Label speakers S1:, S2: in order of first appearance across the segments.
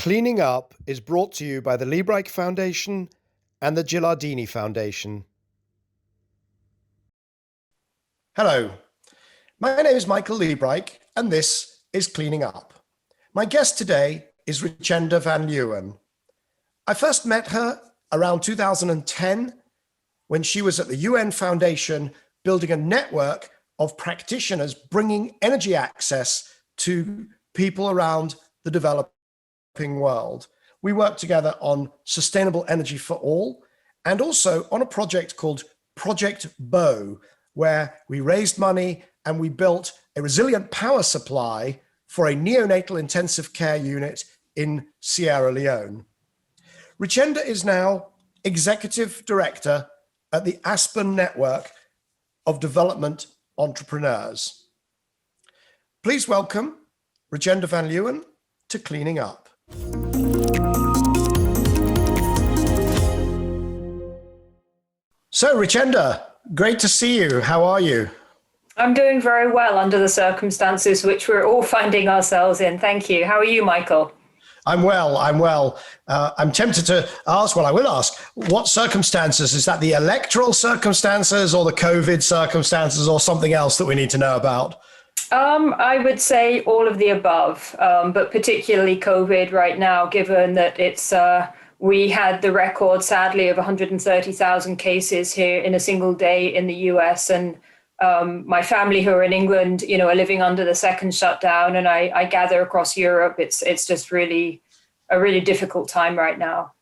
S1: Cleaning Up is brought to you by the Liebreich Foundation and the Gilardini Foundation. Hello, my name is Michael Liebreich and this is Cleaning Up. My guest today is Richenda Van Leeuwen. I first met her around 2010 when she was at the UN Foundation building a network of practitioners bringing energy access to people around the developing world. We worked together on sustainable energy for all and also on a project called Project Bow, where we raised money and we built a resilient power supply for a neonatal intensive care unit in Sierra Leone. Richenda is now Executive Director at the Aspen Network of Development Entrepreneurs. Please welcome Richenda Van Leeuwen to Cleaning Up. So Richenda, great to see you. How are you?
S2: I'm doing very well under the circumstances which we're all finding ourselves in. Thank you. How are you, Michael?
S1: I'm well. I'm tempted to ask, well, I will ask, what circumstances? Is that the electoral circumstances or the COVID circumstances or something else that we need to know about?
S2: I would say all of the above, but particularly COVID right now, given that we had the record, sadly, of 130,000 cases here in a single day in the US. And my family who are in England, are living under the second shutdown. And I gather across Europe, it's just really a really difficult time right now.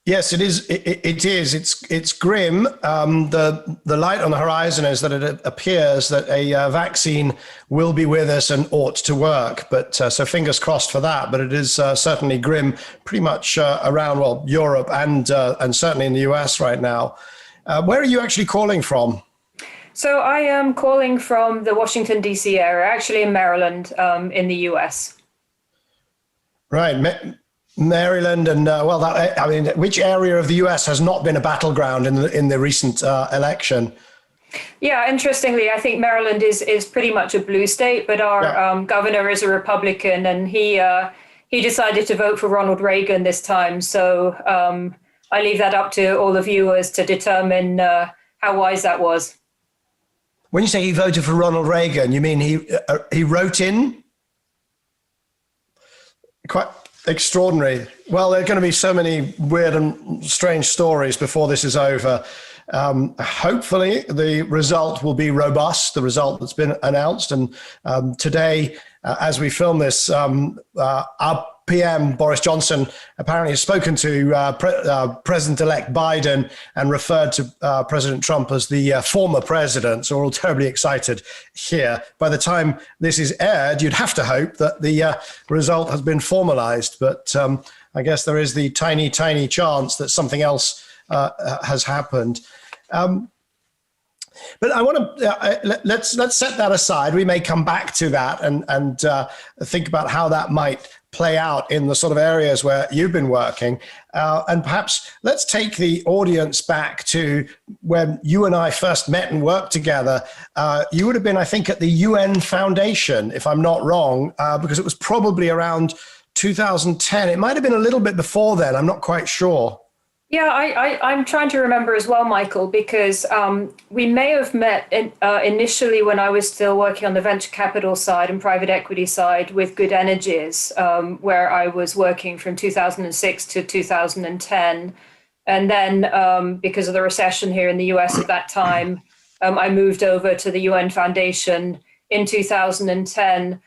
S1: Yes, it is. It is. It's grim. The light on the horizon is that it appears that a vaccine will be with us and ought to work. But so fingers crossed for that. But it is certainly grim, pretty much around Europe and certainly in the US right now. Where are you actually calling from?
S2: So I am calling from the Washington D.C. area, actually in Maryland, in the US.
S1: Right. Maryland and which area of the US has not been a battleground in the recent election?
S2: Yeah, interestingly, I think Maryland is pretty much a blue state, but our governor is a Republican, and he decided to vote for Ronald Reagan this time. So I leave that up to all the viewers to determine how wise that was.
S1: When you say he voted for Ronald Reagan, you mean he wrote in? Quite extraordinary. Well, there are going to be so many weird and strange stories before this is over. Hopefully the result will be robust, the result that's been announced. And today, as we film this, our PM, Boris Johnson, apparently has spoken to President-elect Biden and referred to President Trump as the former president. So we're all terribly excited here. By the time this is aired, you'd have to hope that the result has been formalized. But I guess there is the tiny, tiny chance that something else has happened. But I want to let's set that aside. We may come back to that and think about how that might play out in the sort of areas where you've been working. And perhaps let's take the audience back to when you and I first met and worked together. You would have been, I think, at the UN Foundation, if I'm not wrong, because it was probably around 2010. It might have been a little bit before then. I'm not quite sure.
S2: Yeah, I'm trying to remember as well, Michael, because we may have met initially when I was still working on the venture capital side and private equity side with Good Energies, where I was working from 2006 to 2010. And then because of the recession here in the US at that time, I moved over to the UN Foundation in 2010.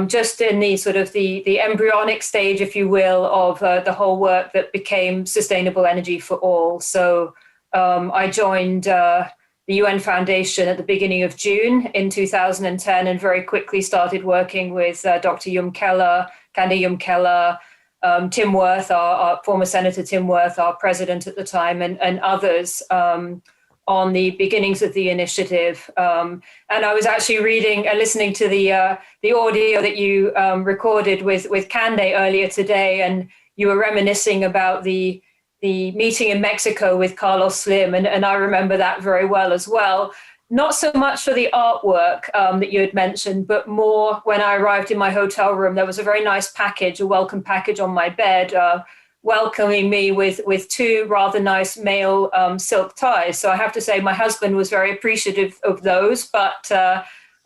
S2: Just in the sort of the embryonic stage, if you will, of the whole work that became sustainable energy for all. So I joined the UN Foundation at the beginning of June in 2010 and very quickly started working with Dr. Candy Keller, Tim Wirth, our former Senator Tim Wirth, our president at the time, and others on the beginnings of the initiative. And I was actually reading and listening to the audio that you recorded with Cande earlier today, and you were reminiscing about the meeting in Mexico with Carlos Slim, and I remember that very well as well. not so much for the artwork that you had mentioned, but more when I arrived in my hotel room, there was a very nice package, a welcome package on my bed, welcoming me with two rather nice male silk ties. So I have to say my husband was very appreciative of those, but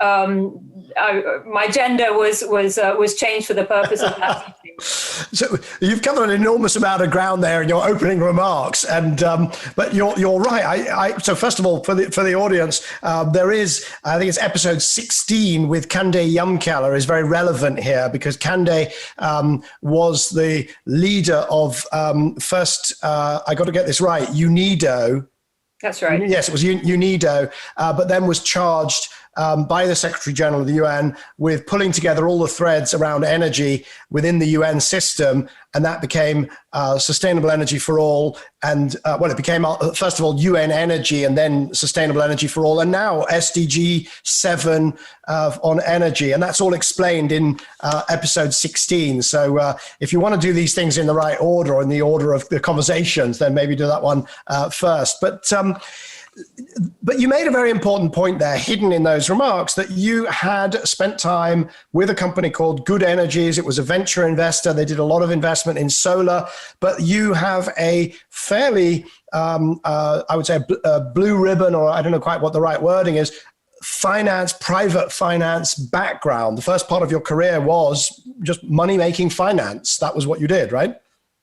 S2: my gender was changed for the purpose of that.
S1: So you've covered an enormous amount of ground there in your opening remarks, and but you're right. So first of all, for the audience, there is, I think it's episode 16 with Kande Yumkeller is very relevant here, because Kande was the leader of first. I got to get this right. UNIDO.
S2: That's right.
S1: Yes, it was UNIDO, but then was charged by the Secretary General of the UN with pulling together all the threads around energy within the UN system, and that became Sustainable Energy for All. And it became first of all UN Energy, and then Sustainable Energy for All, and now SDG 7 on energy, and that's all explained in episode 16. So if you want to do these things in the right order, or in the order of the conversations, then maybe do that one first. But you made a very important point there, hidden in those remarks, that you had spent time with a company called Good Energies. It was a venture investor. They did a lot of investment in solar, but you have a fairly, I would say, a blue ribbon, or I don't know quite what the right wording is, private finance background. The first part of your career was just money-making finance. That was what you did, right?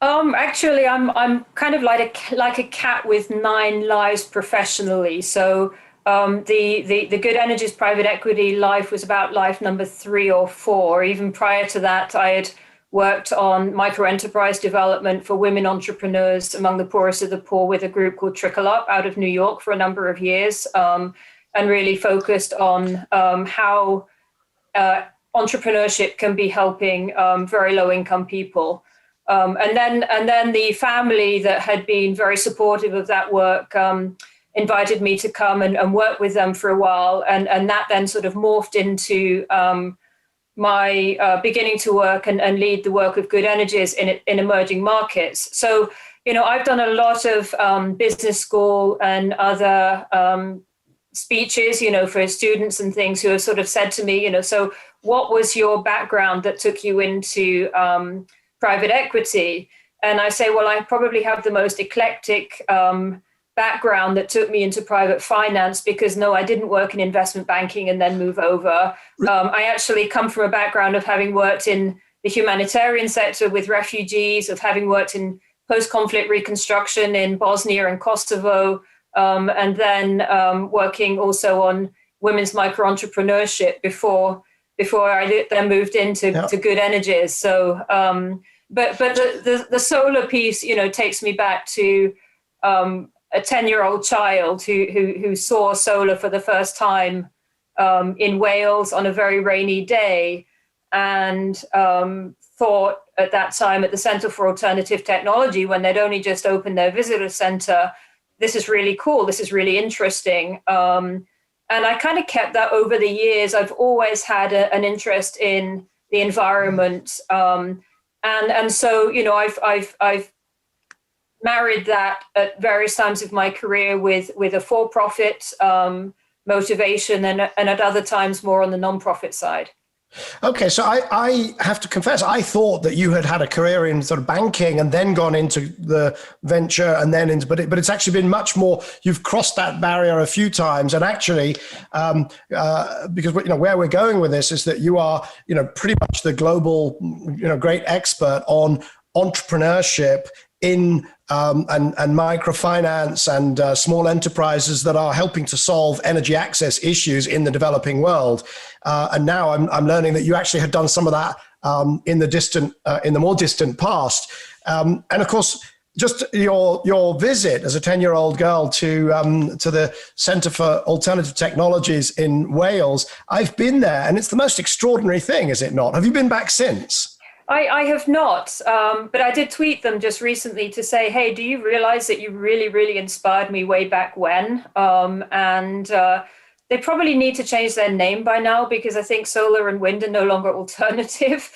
S2: Actually, I'm kind of like a cat with 9 lives professionally. So the Good Energies private equity life was about life number 3 or 4. Even prior to that, I had worked on micro enterprise development for women entrepreneurs among the poorest of the poor with a group called Trickle Up out of New York for a number of years, and really focused on how entrepreneurship can be helping very low income people. And then the family that had been very supportive of that work invited me to come and work with them for a while. And that then sort of morphed into my beginning to work and lead the work of Good Energies in emerging markets. So, I've done a lot of business school and other speeches, for students and things who have sort of said to me, so what was your background that took you into private equity? And I say, well, I probably have the most eclectic background that took me into private finance, because no, I didn't work in investment banking and then move over. I actually come from a background of having worked in the humanitarian sector with refugees, of having worked in post-conflict reconstruction in Bosnia and Kosovo, and then working also on women's micro-entrepreneurship before I then moved into to Good Energies. So, but the solar piece, takes me back to a 10-year-old child who saw solar for the first time in Wales on a very rainy day, and thought at that time at the Centre for Alternative Technology, when they'd only just opened their visitor centre, this is really cool, this is really interesting. And I kind of kept that over the years. I've always had an interest in the environment, and so I've married that at various times of my career with a for-profit motivation, and at other times more on the non-profit side.
S1: Okay, so I have to confess, I thought that you had a career in sort of banking and then gone into the venture and then into, but it's actually been much more. You've crossed that barrier a few times, and actually, because where we're going with this is that you are pretty much the global great expert on entrepreneurship in and microfinance and small enterprises that are helping to solve energy access issues in the developing world. And now I'm learning that you actually had done some of that in the more distant past. And of course, just your visit as a 10-year-old girl to the Centre for Alternative Technologies in Wales. I've been there, and it's the most extraordinary thing, is it not? Have you been back since?
S2: I have not, but I did tweet them just recently to say, hey, do you realize that you really, really inspired me way back when? And they probably need to change their name by now, because I think solar and wind are no longer alternative.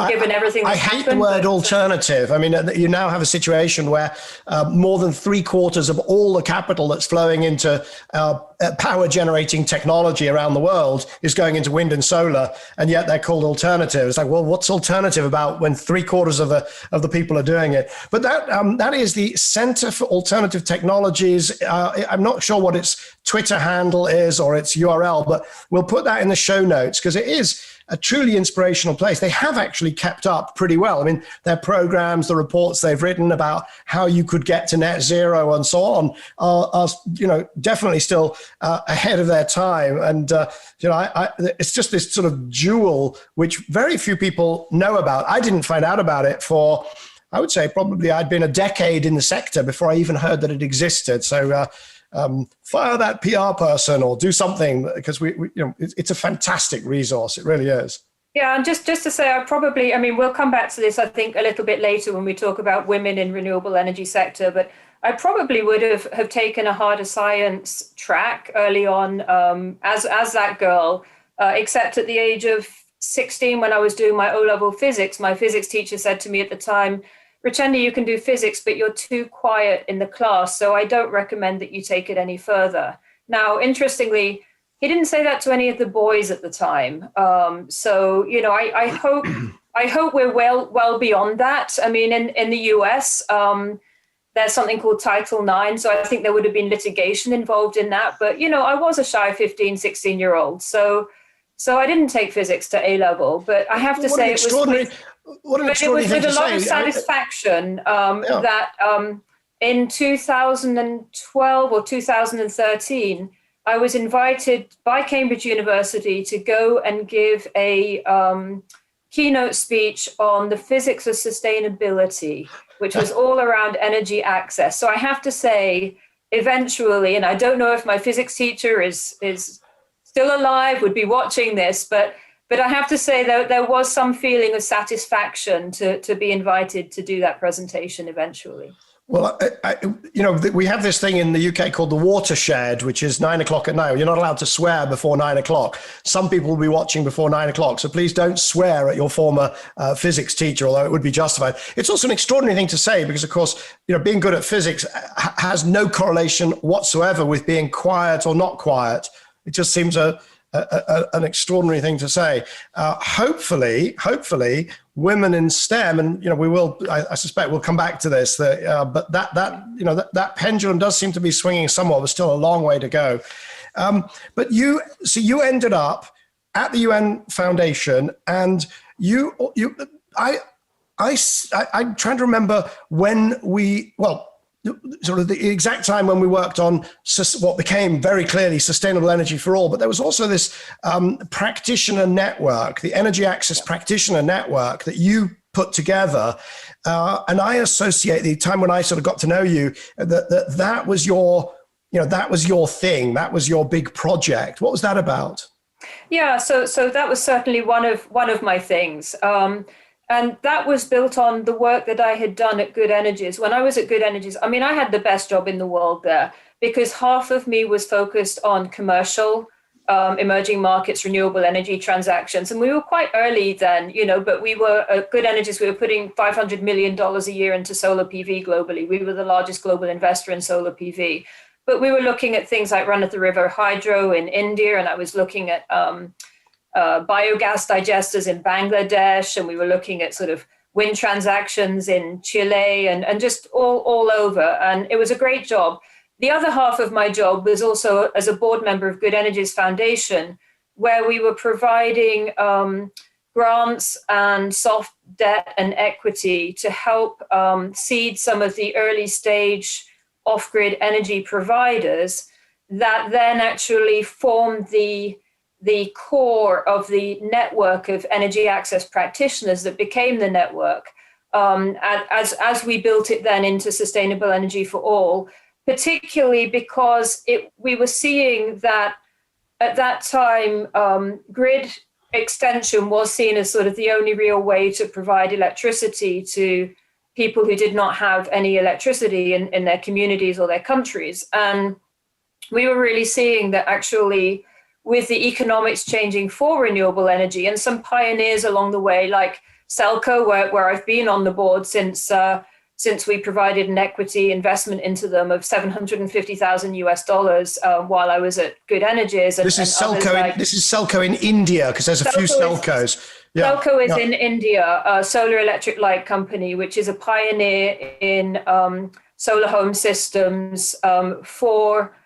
S2: given everything that's
S1: I hate
S2: happened.
S1: the word alternative. I mean, you now have a situation where more than 3/4 of all the capital that's flowing into power generating technology around the world is going into wind and solar, and yet they're called alternative. It's like, well, what's alternative about when 3/4 of the people are doing it? But that is the Center for Alternative Technologies. I'm not sure what its Twitter handle is or its URL, but we'll put that in the show notes because it is a truly inspirational place. They have actually kept up pretty well. I mean, their programs, the reports they've written about how you could get to net zero and so on are definitely still ahead of their time. And, it's just this sort of jewel, which very few people know about. I didn't find out about it for, I would say probably I'd been a decade in the sector before I even heard that it existed. So, fire that PR person or do something because it's a fantastic resource. It really is.
S2: Yeah, and just to say, we'll come back to this, I think, a little bit later when we talk about women in renewable energy sector, but I probably would have taken a harder science track early on as that girl, except at the age of 16 when I was doing my O-level physics, my physics teacher said to me at the time, Richenda, you can do physics, but you're too quiet in the class, so I don't recommend that you take it any further. Now, interestingly, he didn't say that to any of the boys at the time. I hope we're well beyond that. I mean, in the US, there's something called Title IX, so I think there would have been litigation involved in that. But, I was a shy 15, 16-year-old, so I didn't take physics to A-level, but I have to say it was with a lot of satisfaction that in 2012 or 2013, I was invited by Cambridge University to go and give a keynote speech on the physics of sustainability, which was all around energy access. So I have to say, eventually, and I don't know if my physics teacher is still alive, would be watching this, but I have to say that there was some feeling of satisfaction to be invited to do that presentation eventually.
S1: Well, we have this thing in the UK called the watershed, which is 9 o'clock at night. You're not allowed to swear before 9 o'clock. Some people will be watching before 9 o'clock. So please don't swear at your former physics teacher, although it would be justified. It's also an extraordinary thing to say because, of course, being good at physics has no correlation whatsoever with being quiet or not quiet. It just seems an extraordinary thing to say. Hopefully, women in STEM, and we will. I suspect we'll come back to this. But that pendulum does seem to be swinging somewhat. There's still a long way to go. But you ended up at the UN Foundation, and I'm trying to remember when sort of the exact time when we worked on what became very clearly sustainable energy for all. But there was also this practitioner network, the Energy Access Practitioner Network that you put together. And I associate the time when I sort of got to know you, that was your thing. That was your big project. What was that about?
S2: Yeah, so that was certainly one of my things. And that was built on the work that I had done at Good Energies. When I was at Good Energies, I mean, I had the best job in the world there because half of me was focused on commercial, emerging markets, renewable energy transactions. And we were quite early then, but we were at Good Energies, we were putting $500 million a year into solar PV globally. We were the largest global investor in solar PV. But we were looking at things like run-of-the-river hydro in India, and I was looking at biogas digesters in Bangladesh, and we were looking at sort of wind transactions in Chile and just all over. And it was a great job. The other half of my job was also as a board member of Good Energies Foundation, where we were providing grants and soft debt and equity to help seed some of the early stage off-grid energy providers that then actually formed the core of the network of energy access practitioners that became the network as we built it then into sustainable energy for all, particularly because we were seeing that at that time grid extension was seen as sort of the only real way to provide electricity to people who did not have any electricity in their communities or their countries. And we were really seeing that actually with the economics changing for renewable energy and some pioneers along the way, like Selco, where I've been on the board since we provided an equity investment into them of $750,000 while I was at Good Energies.
S1: This is Selco in India, because there's a few Selcos.
S2: Selco is in India, a solar electric light company, which is a pioneer in solar home systems for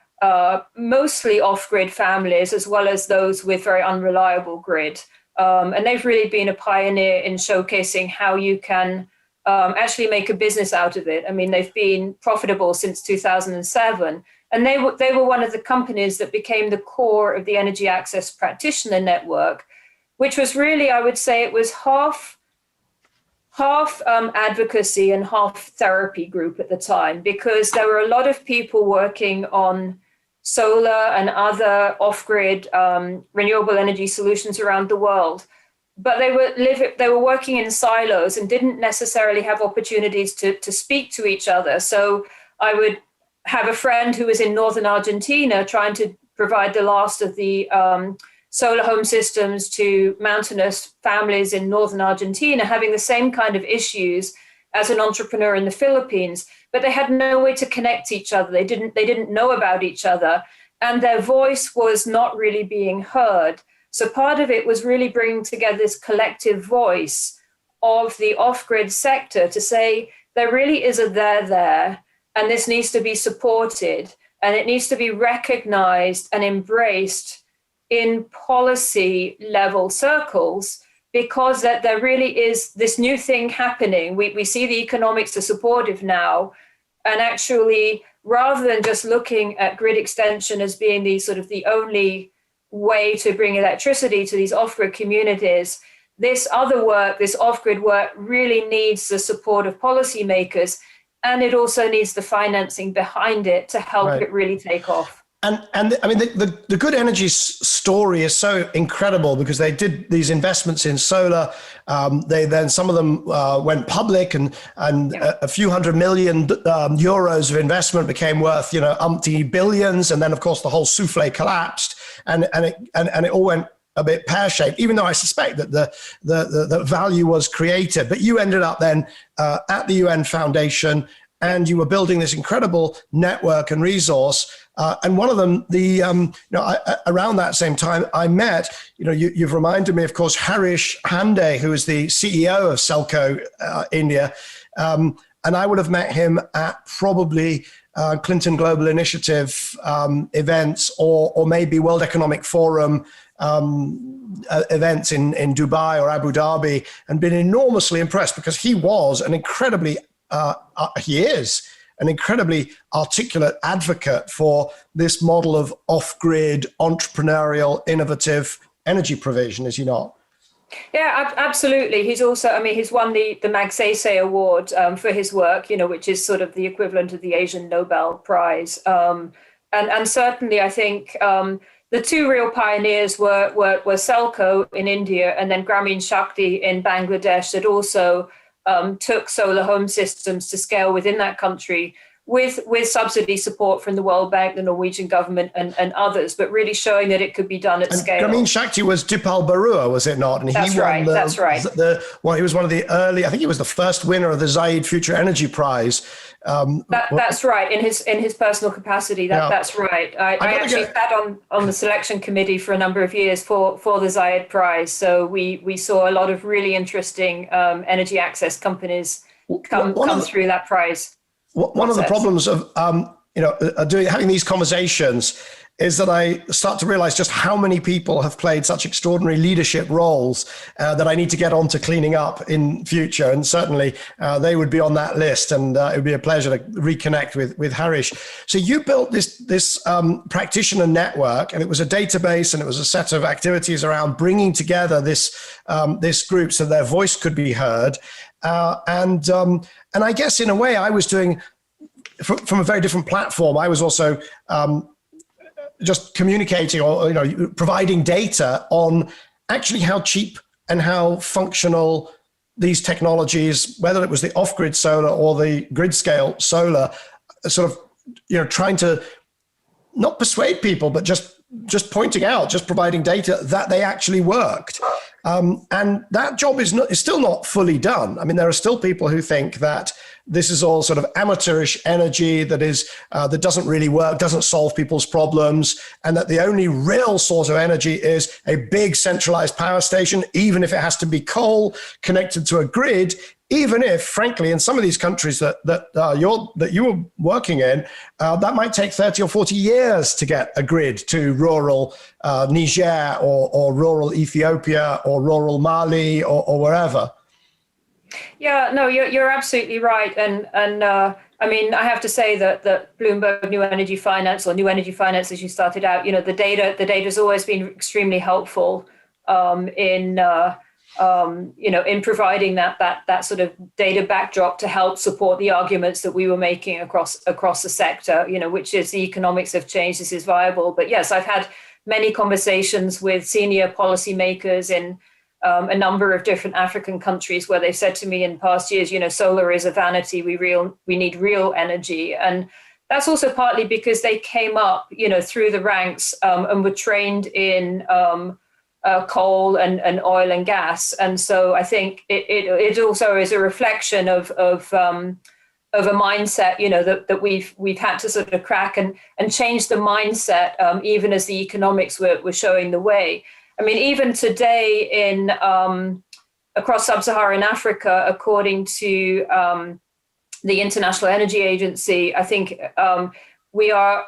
S2: mostly off-grid families, as well as those with very unreliable grid. And they've really been a pioneer in showcasing how you can actually make a business out of it. I mean, they've been profitable since 2007, and they were one of the companies that became the core of the Energy Access Practitioner Network, which was really, I would say, it was half advocacy and half therapy group at the time, because there were a lot of people working on solar and other off-grid renewable energy solutions around the world. But they were working in silos and didn't necessarily have opportunities to speak to each other. So I would have a friend who was in northern Argentina trying to provide the last of the solar home systems to mountainous families in northern Argentina, having the same kind of issues as an entrepreneur in the Philippines. But they had no way to connect each other. They didn't know about each other, and their voice was not really being heard. So part of it was really bringing together this collective voice of the off-grid sector to say there really is a there, and this needs to be supported, and it needs to be recognized and embraced in policy level circles, because that there really is this new thing happening. We see the economics are supportive now, and actually, rather than just looking at grid extension as being the only way to bring electricity to these off-grid communities, this other work, this off-grid work, really needs the support of policymakers, and it also needs the financing behind it to help it really take off.
S1: And I mean, the Good Energy story is so incredible, because they did these investments in solar. Then some of them went public, and a few $100 million euros of investment became worth umpty billions. And then of course the whole souffle collapsed, and it all went a bit pear-shaped, even though I suspect that the value was created. But you ended up then at the UN Foundation, and you were building this incredible network and resource. And one of them, around that same time, I met, you've reminded me, of course, Harish Hande, who is the CEO of Selco India. And I would have met him at probably Clinton Global Initiative events, or maybe World Economic Forum events in Dubai or Abu Dhabi, and been enormously impressed, because he is an incredibly articulate advocate for this model of off-grid, entrepreneurial, innovative energy provision, is he not?
S2: Yeah, absolutely. He's also, he's won the Magsaysay Award for his work, which is sort of the equivalent of the Asian Nobel Prize. And certainly, I think the two real pioneers were Selco in India, and then Grameen Shakti in Bangladesh, that also took solar home systems to scale within that country with subsidy support from the World Bank, the Norwegian government, and others, but really showing that it could be done at scale.
S1: Grameen Shakti was Dipal Barua, was it not? And
S2: that's right. He
S1: was one of the early, I think he was the first winner of the Zayed Future Energy Prize.
S2: That's right, in his personal capacity. That's right. I actually sat on the selection committee for a number of years for the Zayed Prize. So we saw a lot of really interesting energy access companies come through that prize.
S1: One of the problems of having these conversations is that I start to realize just how many people have played such extraordinary leadership roles that I need to get on to cleaning up in future. And certainly they would be on that list, and it would be a pleasure to reconnect with Harish. So you built this practitioner network, and it was a database, and it was a set of activities around bringing together this group so their voice could be heard. And I guess in a way I was doing from a very different platform. I was also just communicating or providing data on actually how cheap and how functional these technologies, whether it was the off-grid solar or the grid scale solar, sort of trying to not persuade people, but just pointing out, just providing data that they actually worked. And that job is still not fully done. I mean, there are still people who think that this is all sort of amateurish energy that doesn't really work, doesn't solve people's problems, and that the only real source of energy is a big centralized power station, even if it has to be coal connected to a grid. Even if, frankly, in some of these countries that you were working in, that might take 30 or 40 years to get a grid to rural Niger or rural Ethiopia or rural Mali or wherever.
S2: Yeah, no, you're absolutely right. And I mean, I have to say that Bloomberg New Energy Finance, or New Energy Finance as you started out, the data has always been extremely helpful in providing that sort of data backdrop to help support the arguments that we were making across the sector, which is the economics have changed, this is viable. But yes, I've had many conversations with senior policymakers in a number of different African countries where they've said to me in past years, solar is a vanity, we need real energy. And that's also partly because they came up, through the ranks and were trained in coal and oil and gas. And so I think it also is a reflection of a mindset, that we've had to sort of crack and change the mindset, even as the economics were showing the way. I mean, even today in across sub-Saharan Africa, according to the International Energy Agency, I think we are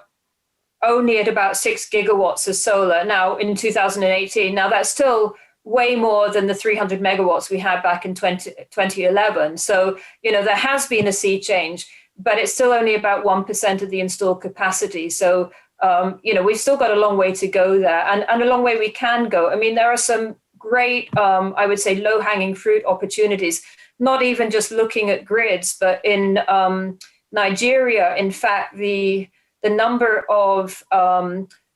S2: only at about 6 gigawatts of solar now in 2018. Now that's still way more than the 300 megawatts we had back in 2011. So, there has been a sea change, but it's still only about 1% of the installed capacity. So, we've still got a long way to go there, and a long way we can go. I mean, there are some great, I would say, low-hanging fruit opportunities, not even just looking at grids, but in Nigeria, in fact, the number of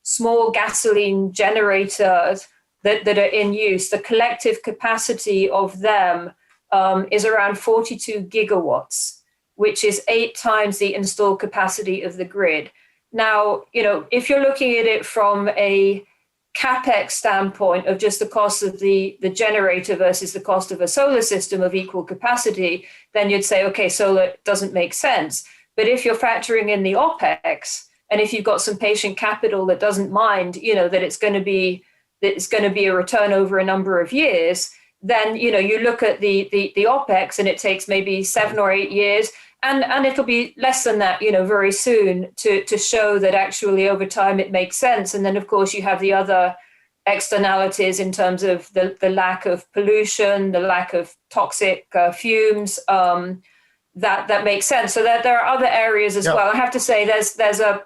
S2: small gasoline generators that are in use, the collective capacity of them is around 42 gigawatts, which is 8 times the installed capacity of the grid. Now, if you're looking at it from a CapEx standpoint of just the cost of the generator versus the cost of a solar system of equal capacity, then you'd say, okay, solar doesn't make sense. But if you're factoring in the OpEx, and if you've got some patient capital that doesn't mind, that it's going to be a return over a number of years, then you look at the OpEx, and it takes maybe 7 or 8 years, and it'll be less than that, very soon to show that actually over time it makes sense. And then of course you have the other externalities in terms of the lack of pollution, the lack of toxic fumes. That makes sense. So there are other areas as well. I have to say there's a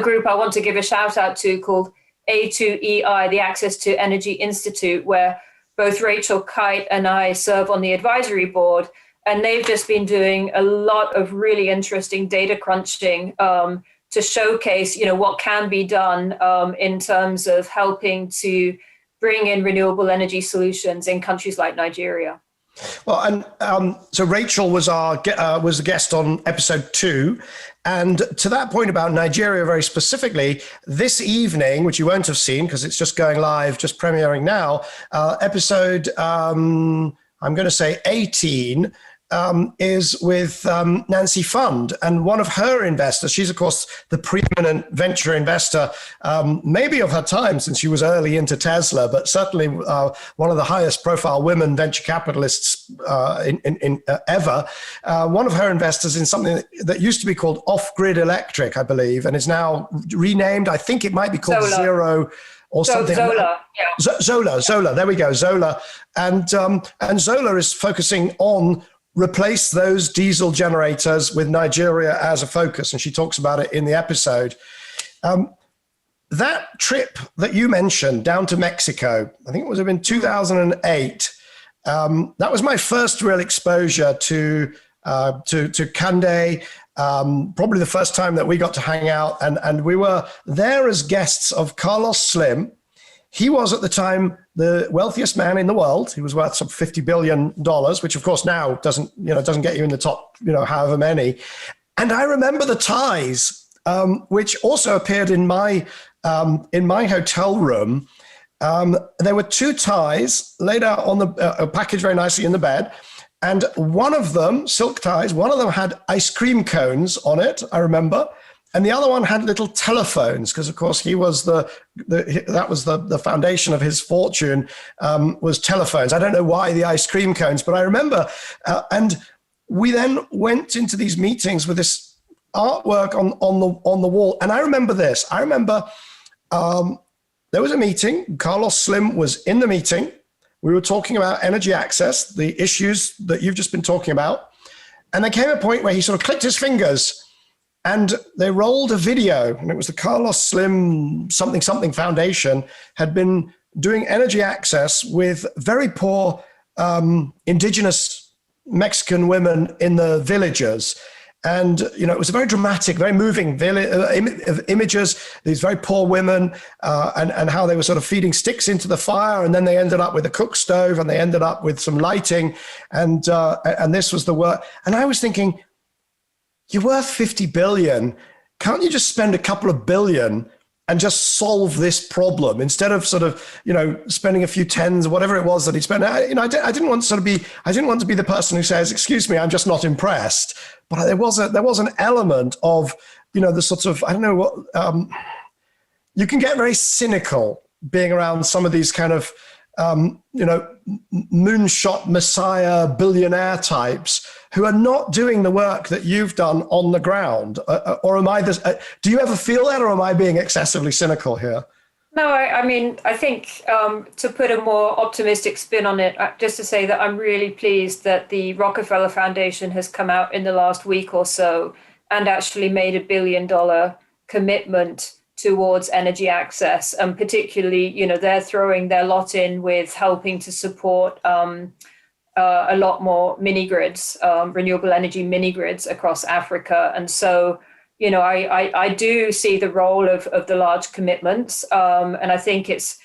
S2: group I want to give a shout out to called A2EI, the Access to Energy Institute, where both Rachel Kite and I serve on the advisory board. And they've just been doing a lot of really interesting data crunching to showcase, what can be done in terms of helping to bring in renewable energy solutions in countries like Nigeria.
S1: Well, and so Rachel was a guest on episode 2. And to that point about Nigeria very specifically, this evening, which you won't have seen because it's just going live, just premiering now, episode, I'm going to say 18, is with Nancy Fund, and one of her investors. She's, of course, the preeminent venture investor, maybe of her time since she was early into Tesla, but certainly one of the highest profile women venture capitalists in ever. One of her investors in something that used to be called Off-Grid Electric, I believe, and is now renamed. I think it might be called Zero or something.
S2: Zola, yeah.
S1: Zola. There we go, Zola. And Zola is focusing on replace those diesel generators with Nigeria as a focus. And she talks about it in the episode. That trip that you mentioned down to Mexico, I think it was in 2008. That was my first real exposure to Cande. Probably the first time that we got to hang out. And we were there as guests of Carlos Slim. He was at the time the wealthiest man in the world. He was worth some $50 billion, which of course now doesn't get you in the top, however many. And I remember the ties, which also appeared in my hotel room. There were two ties laid out on the package very nicely in the bed. And one of them, silk ties, one of them had ice cream cones on it, I remember. And the other one had little telephones, because of course he was that was the foundation of his fortune, was telephones. I don't know why the ice cream cones, but I remember. And we then went into these meetings with this artwork on the wall. And I remember this. I remember there was a meeting. Carlos Slim was in the meeting. We were talking about energy access, the issues that you've just been talking about. And there came a point where he sort of clicked his fingers and they rolled a video. And it was the Carlos Slim something Foundation had been doing energy access with very poor indigenous Mexican women in the villages. And, it was a very dramatic, very moving images, these very poor women, and how they were sort of feeding sticks into the fire. And then they ended up with a cook stove and they ended up with some lighting. And this was the work. And I was thinking, you're worth 50 billion. Can't you just spend a couple of billion and just solve this problem instead of sort of, spending a few tens, whatever it was that he spent. I didn't want to be the person who says, excuse me, I'm just not impressed. But there was an element of, the sorts of, I don't know what, you can get very cynical being around some of these kind of, moonshot messiah billionaire types who are not doing the work that you've done on the ground. Or am I do you ever feel that, or am I being excessively cynical here?
S2: No, I think to put a more optimistic spin on it, just to say that I'm really pleased that the Rockefeller Foundation has come out in the last week or so and actually made $1 billion commitment towards energy access. And particularly, they're throwing their lot in with helping to support a lot more mini grids, renewable energy mini grids across Africa. And so, I do see the role of the large commitments, and I think it's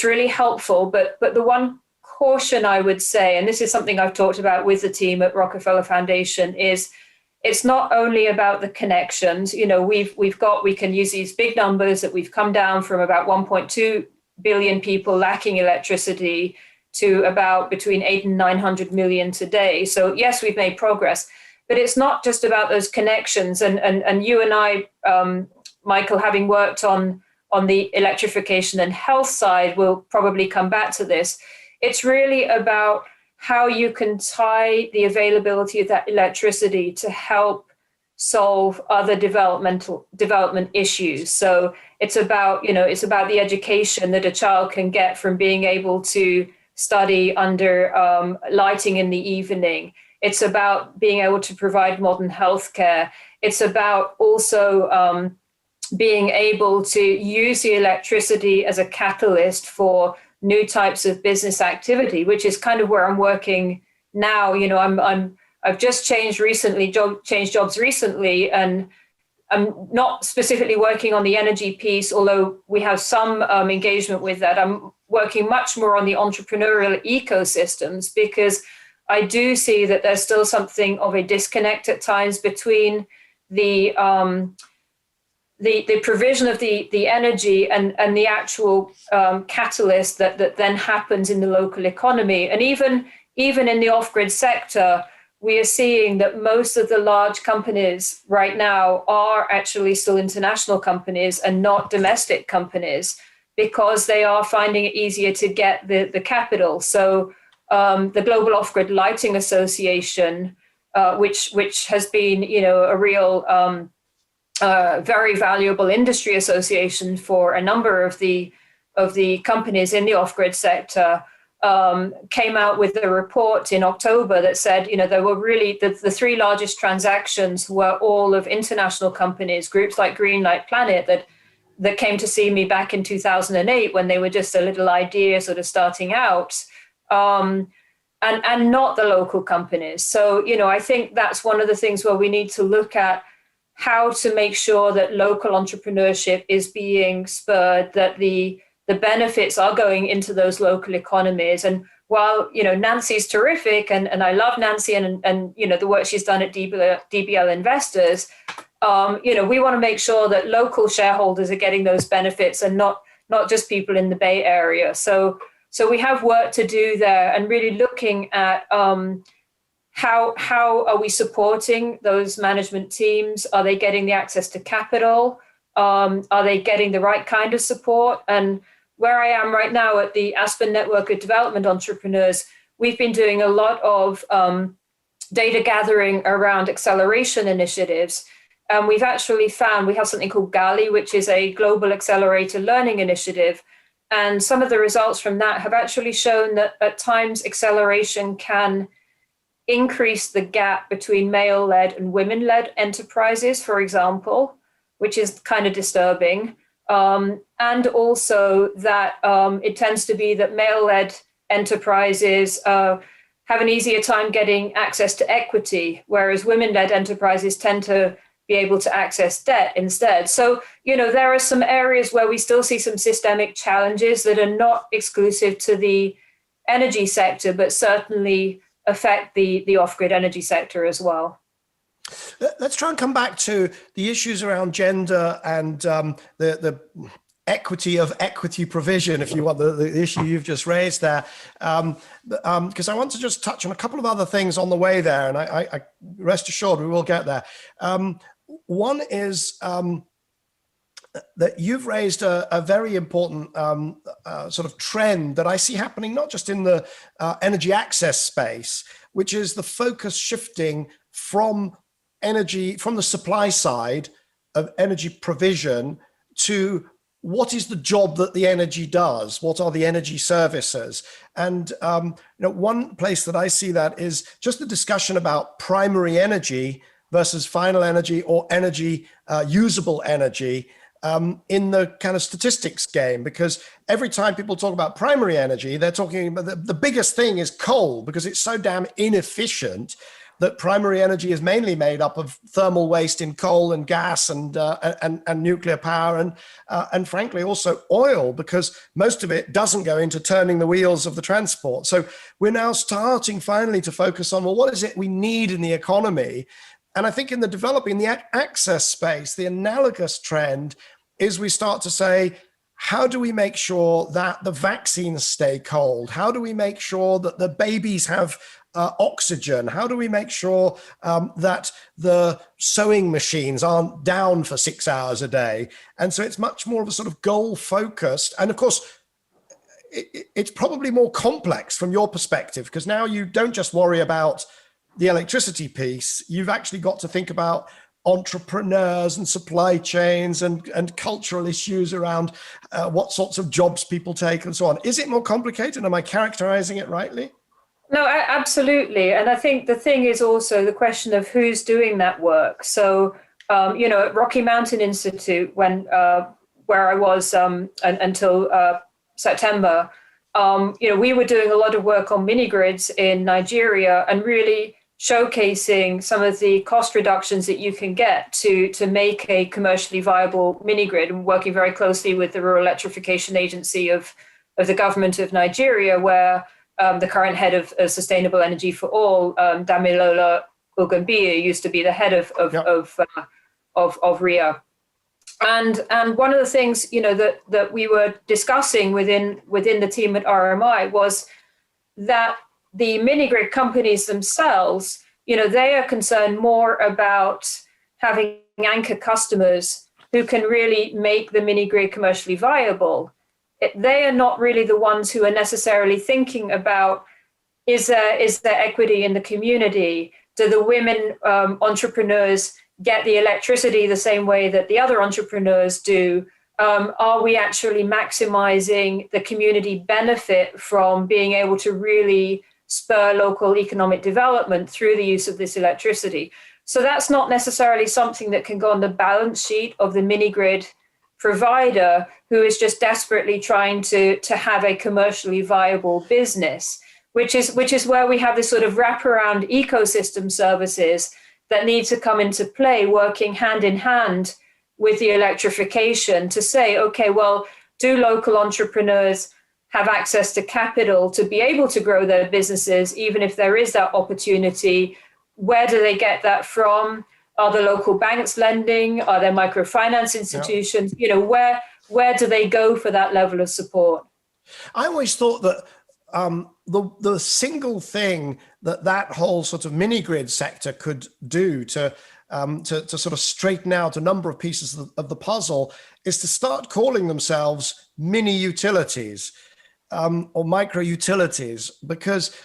S2: really helpful. But the one caution I would say, and this is something I've talked about with the team at Rockefeller Foundation, is it's not only about the connections. We can use these big numbers that we've come down from about 1.2 billion people lacking electricity to about between 800 and 900 million today. So yes, we've made progress. But it's not just about those connections. And you and I, Michael, having worked on the electrification and health side, will probably come back to this. It's really about how you can tie the availability of that electricity to help solve other development issues. So it's about the education that a child can get from being able to study under lighting in the evening. It's about being able to provide modern healthcare. It's about also being able to use the electricity as a catalyst for new types of business activity, which is kind of where I'm working now. I've just changed jobs recently, and I'm not specifically working on the energy piece, although we have some engagement with that. I'm working much more on the entrepreneurial ecosystems, because I do see that there's still something of a disconnect at times between the provision of the energy and the actual catalyst that then happens in the local economy. And even in the off-grid sector, we are seeing that most of the large companies right now are actually still international companies and not domestic companies, because they are finding it easier to get the capital. So the Global Off-Grid Lighting Association, which has been, a real very valuable industry association for a number of the companies in the off-grid sector, came out with a report in October that said, there were really the three largest transactions were all of international companies, groups like Greenlight Planet that came to see me back in 2008 when they were just a little idea sort of starting out. And not the local companies. So, I think that's one of the things where we need to look at how to make sure that local entrepreneurship is being spurred, that the benefits are going into those local economies. And while, Nancy's terrific, and I love Nancy and the work she's done at DBL Investors, we want to make sure that local shareholders are getting those benefits and not not just people in the Bay Area. So we have work to do there, and really looking at how are we supporting those management teams? Are they getting the access to capital? Are they getting the right kind of support? And where I am right now at the Aspen Network of Development Entrepreneurs, we've been doing a lot of data gathering around acceleration initiatives. We've actually found we have something called GALI, which is a global accelerator learning initiative. And some of the results from that have actually shown that at times acceleration can increase the gap between male-led and women-led enterprises, for example, which is kind of disturbing. And also that it tends to be that male-led enterprises have an easier time getting access to equity, whereas women-led enterprises tend to be able to access debt instead. So, there are some areas where we still see some systemic challenges that are not exclusive to the energy sector, but certainly affect the off-grid energy sector as well.
S1: Let's try and come back to the issues around gender and the equity of equity provision, if you want, the issue you've just raised there, because I want to just touch on a couple of other things on the way there, and I rest assured we will get there. One is that you've raised a very important sort of trend that I see happening not just in the energy access space, which is the focus shifting from the supply side of energy provision to what is the job that the energy does? What are the energy services? And one place that I see that is just the discussion about primary energy versus final energy or energy, usable energy in the kind of statistics game. Because every time people talk about primary energy, they're talking about the biggest thing is coal, because it's so damn inefficient that primary energy is mainly made up of thermal waste in coal and gas and nuclear power and frankly also oil, because most of it doesn't go into turning the wheels of the transport. So we're now starting finally to focus on, well, what is it we need in the economy? And I think in the access space, the analogous trend is we start to say, how do we make sure that the vaccines stay cold? How do we make sure that the babies have oxygen? How do we make sure that the sewing machines aren't down for 6 hours a day? And so it's much more of a sort of goal focused. And of course, it's probably more complex from your perspective, because now you don't just worry about the electricity piece. You've actually got to think about entrepreneurs and supply chains and cultural issues around what sorts of jobs people take and so on. Is it more complicated? Am I characterizing it rightly?
S2: No, absolutely. And I think the thing is also the question of who's doing that work. So, at Rocky Mountain Institute, where I was until September, we were doing a lot of work on mini grids in Nigeria and really showcasing some of the cost reductions that you can get to make a commercially viable mini grid, and working very closely with the Rural Electrification Agency of the government of Nigeria, where the current head of Sustainable Energy for All, Damilola Ogunbiyi, used to be the head of RIA. And one of the things that we were discussing within the team at RMI was that the mini grid companies themselves, they are concerned more about having anchor customers who can really make the mini grid commercially viable. They are not really the ones who are necessarily thinking about, is there equity in the community? Do the women entrepreneurs get the electricity the same way that the other entrepreneurs do? Are we actually maximizing the community benefit from being able to really spur local economic development through the use of this electricity? So that's not necessarily something that can go on the balance sheet of the mini grid provider who is just desperately trying to have a commercially viable business, which is where we have this sort of wraparound ecosystem services that need to come into play, working hand in hand with the electrification to say, okay, well, do local entrepreneurs have access to capital to be able to grow their businesses, even if there is that opportunity? Where do they get that from? Are the local banks lending? Are there microfinance institutions? where do they go for that level of support?
S1: I always thought that the single thing that whole sort of mini grid sector could do to sort of straighten out a number of pieces of the puzzle is to start calling themselves mini utilities or micro utilities, because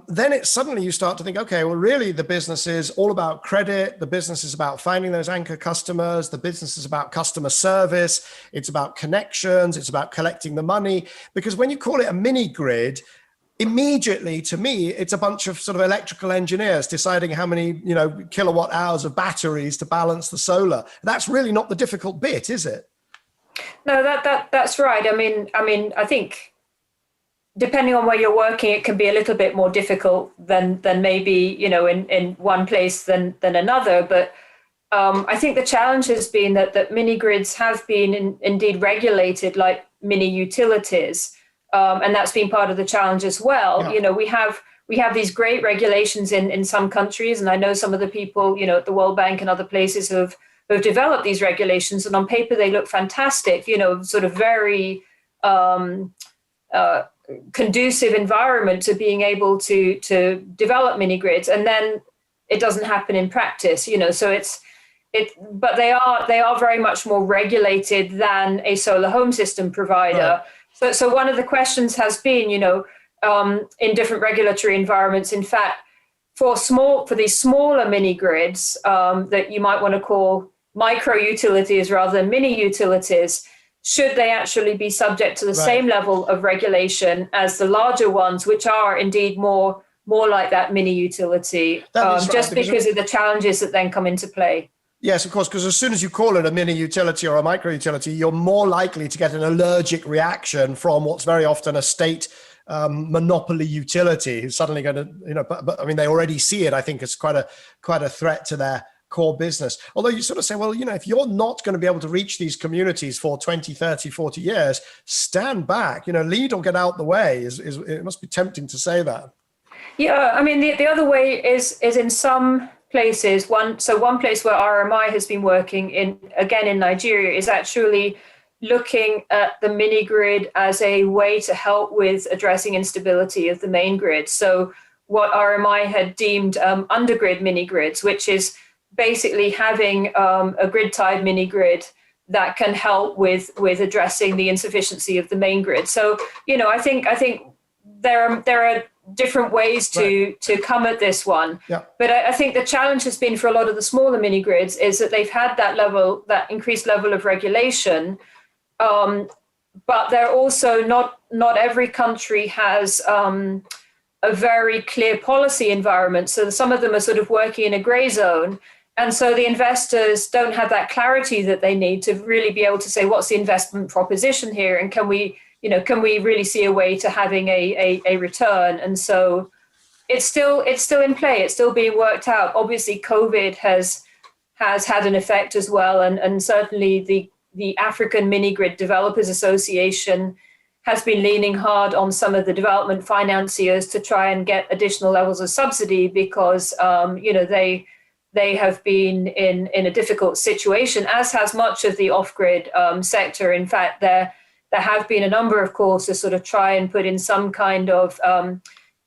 S1: then it suddenly you start to think, okay, well, really the business is all about credit. The business is about finding those anchor customers. The business is about customer service. It's about connections. It's about collecting the money. Because when you call it a mini grid, immediately to me, it's a bunch of sort of electrical engineers deciding how many, kilowatt hours of batteries to balance the solar. That's really not the difficult bit, is it?
S2: No, that's right. I mean, I think depending on where you're working, it can be a little bit more difficult than maybe, in one place than another. But I think the challenge has been that mini grids have been indeed regulated like mini utilities. And that's been part of the challenge as well.
S1: Yeah.
S2: We have these great regulations in some countries, and I know some of the people, at the World Bank and other places who have developed these regulations, and on paper they look fantastic, sort of very conducive environment to being able to develop mini grids, and then it doesn't happen in practice. So but they are very much more regulated than a solar home system provider. Right. So one of the questions has been, in different regulatory environments, in fact, for these smaller mini grids that you might want to call micro utilities rather than mini utilities, should they actually be subject to the same level of regulation as the larger ones, which are indeed more like that mini utility, just because of the challenges that then come into play?
S1: Yes, of course, because as soon as you call it a mini utility or a micro utility, you're more likely to get an allergic reaction from what's very often a state monopoly utility who's suddenly going to, but I mean, they already see it, I think, as quite a threat to their core business. Although you sort of say, well, if you're not going to be able to reach these communities for 20, 30, 40 years, stand back, lead or get out the way. It must be tempting to say that.
S2: Yeah, I mean, the other way is in some places. One place where RMI has been working in Nigeria is actually looking at the mini grid as a way to help with addressing instability of the main grid. So what RMI had deemed undergrid mini grids, which is basically having a grid-tied mini grid that can help with addressing the insufficiency of the main grid. So, I think there are different ways to come at this one. Yeah. But I think the challenge has been for a lot of the smaller mini grids is that they've had that increased level of regulation, but they're also not every country has a very clear policy environment. So some of them are sort of working in a gray zone. And so the investors don't have that clarity that they need to really be able to say, what's the investment proposition here? And can we really see a way to having a return? And so it's still in play. It's still being worked out. Obviously, COVID has had an effect as well. And certainly the African Mini Grid Developers Association has been leaning hard on some of the development financiers to try and get additional levels of subsidy because, they have been in a difficult situation, as has much of the off-grid sector. In fact, there have been a number of calls to sort of try and put in some kind of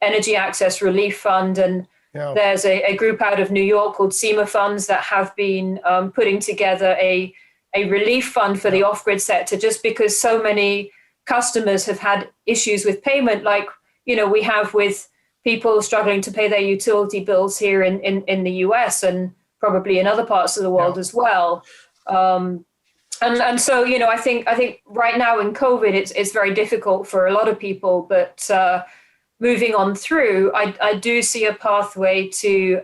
S2: energy access relief fund. And there's a group out of New York called SEMA Funds that have been putting together a relief fund for the off-grid sector, just because so many customers have had issues with payment, like, we have with people struggling to pay their utility bills here in the US and probably in other parts of the world as well. And so, I think right now in COVID, it's very difficult for a lot of people, but moving on through, I do see a pathway to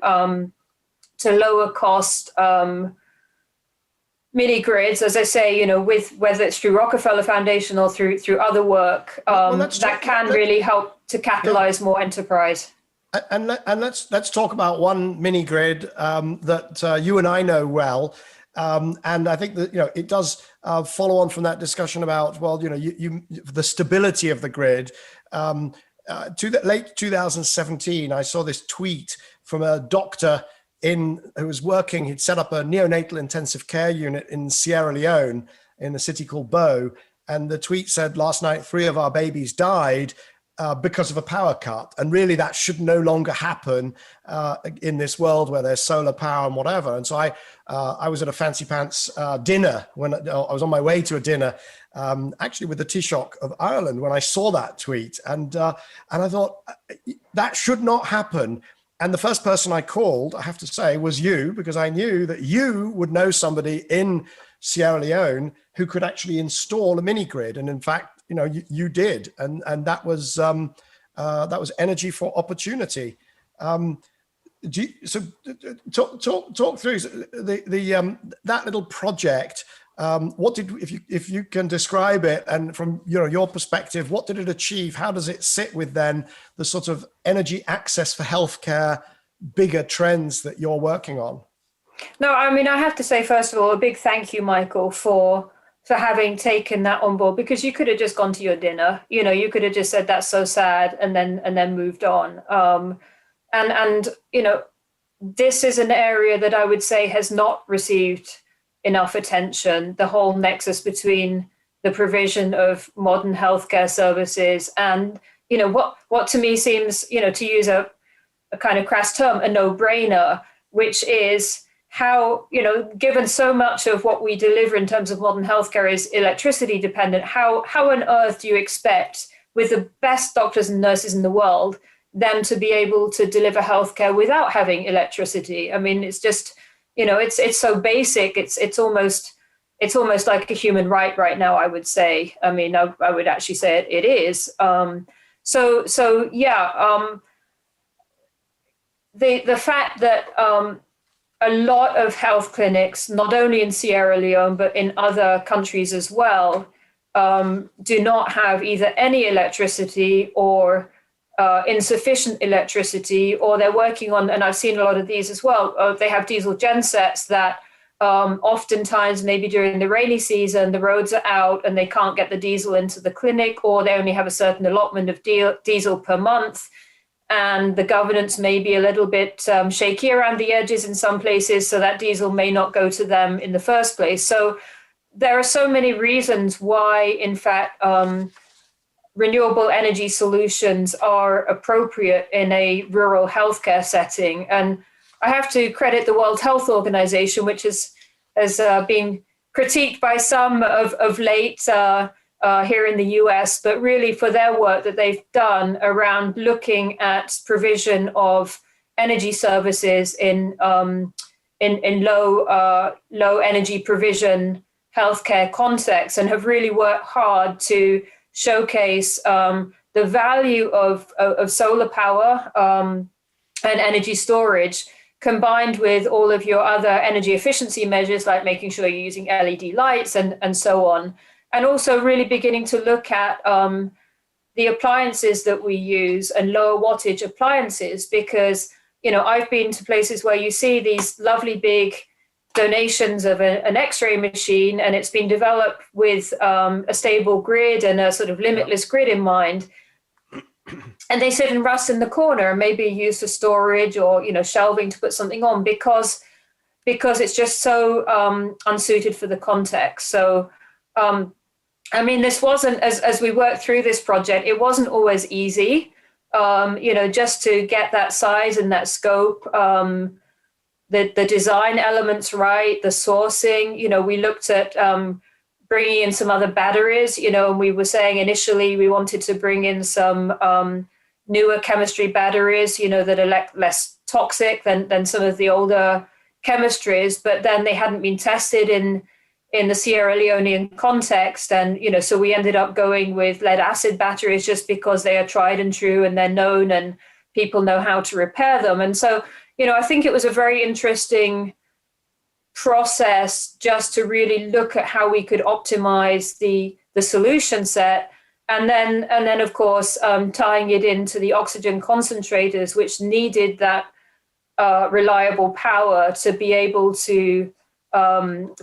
S2: lower cost mini grids, as I say, with whether it's through Rockefeller Foundation or through other work, that can really help to catalyze more enterprise.
S1: And let's talk about one mini grid that you and I know well. And I think that, it does follow on from that discussion about, well, the stability of the grid. To the late 2017, I saw this tweet from a doctor who was working. He'd set up a neonatal intensive care unit in Sierra Leone, in a city called Bow. And the tweet said, last night, 3 of our babies died because of a power cut. And really that should no longer happen in this world where there's solar power and whatever. And so I was at a fancy pants dinner when I was on my way to a dinner, actually with the Taoiseach of Ireland, when I saw that tweet. And I thought, that should not happen. And the first person I called, I have to say, was you, because I knew that you would know somebody in Sierra Leone who could actually install a mini grid. And in fact, you did, and that was energy for opportunity. So talk through that little project. What did, if you can describe it, and from your perspective, what did it achieve? How does it sit with then the sort of energy access for healthcare bigger trends that you're working on?
S2: No, I mean, I have to say, first of all, a big thank you, Michael, for having taken that on board, because you could have just gone to your dinner. You could have just said that's so sad and then moved on. And this is an area that I would say has not received enough attention. The whole nexus between the provision of modern healthcare services and what to me seems to use a kind of crass term, a no-brainer, which is how, given so much of what we deliver in terms of modern healthcare is electricity dependent, how on earth do you expect, with the best doctors and nurses in the world, them to be able to deliver healthcare without having electricity? I mean, it's just, it's so basic. It's almost like a human right now, I would say. I mean, I would actually say it is. So yeah, the fact that a lot of health clinics, not only in Sierra Leone, but in other countries as well, do not have either any electricity or insufficient electricity, or they're working on, and I've seen a lot of these as well, they have diesel gensets that oftentimes, maybe during the rainy season, the roads are out and they can't get the diesel into the clinic, or they only have a certain allotment of diesel per month. And the governance may be a little bit shaky around the edges in some places, so that diesel may not go to them in the first place. So there are so many reasons why, in fact, renewable energy solutions are appropriate in a rural healthcare setting. And I have to credit the World Health Organization, which has been critiqued by some of late here in the US, but really for their work that they've done around looking at provision of energy services in low energy provision healthcare contexts, and have really worked hard to showcase the value of solar power and energy storage, combined with all of your other energy efficiency measures, like making sure you're using LED lights and so on. And also really beginning to look at the appliances that we use and lower wattage appliances, because, I've been to places where you see these lovely big donations of an X-ray machine, and it's been developed with a stable grid and a sort of limitless grid in mind. And they sit and rust in the corner, maybe used for storage or, shelving to put something on, because it's just so unsuited for the context. So, I mean, this wasn't, as we worked through this project, it wasn't always easy, just to get that size and that scope, the design elements right, the sourcing. We looked at bringing in some other batteries, and we were saying initially we wanted to bring in some newer chemistry batteries, that are less toxic than some of the older chemistries, but then they hadn't been tested in the Sierra Leonean context. And, so we ended up going with lead acid batteries just because they are tried and true and they're known and people know how to repair them. And so, I think it was a very interesting process just to really look at how we could optimize the solution set. And then of course, tying it into the oxygen concentrators, which needed that reliable power to be able to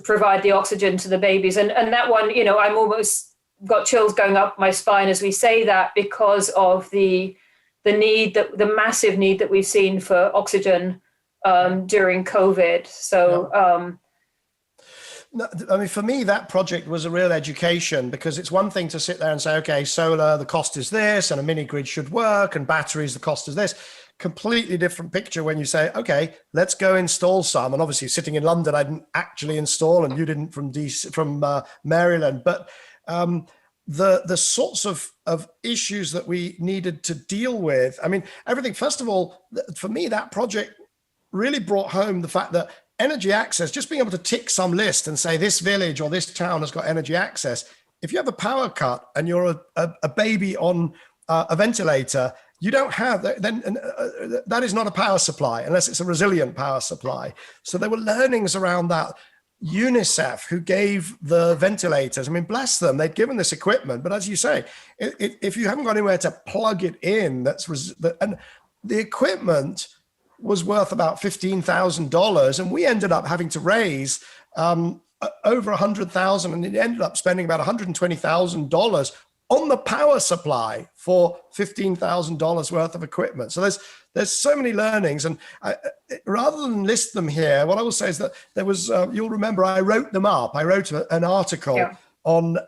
S2: provide the oxygen to the babies. And that one, I'm almost got chills going up my spine as we say that, because of the massive need that we've seen for oxygen during COVID. So
S1: No, I mean, for me, that project was a real education, because it's one thing to sit there and say, okay, solar, the cost is this, and a mini grid should work, and batteries, the cost is this. Completely different picture when you say, okay, let's go install some. And obviously, sitting in London, I didn't actually install, and you didn't from DC, from Maryland. But the sorts of issues that we needed to deal with, I mean, everything. First of all, for me, that project really brought home the fact that energy access, just being able to tick some list and say this village or this town has got energy access. If you have a power cut and you're a baby on a ventilator, you don't have that, then that is not a power supply unless it's a resilient power supply. So there were learnings around that. UNICEF, who gave the ventilators, I mean, bless them, they'd given this equipment, but as you say, if you haven't got anywhere to plug it in, and the equipment was worth about $15,000, and we ended up having to raise over 100,000, and it ended up spending about $120,000 on the power supply for $15,000 worth of equipment. So there's so many learnings, and rather than list them here, what I will say is that there was, you'll remember, I wrote them up. I wrote an article on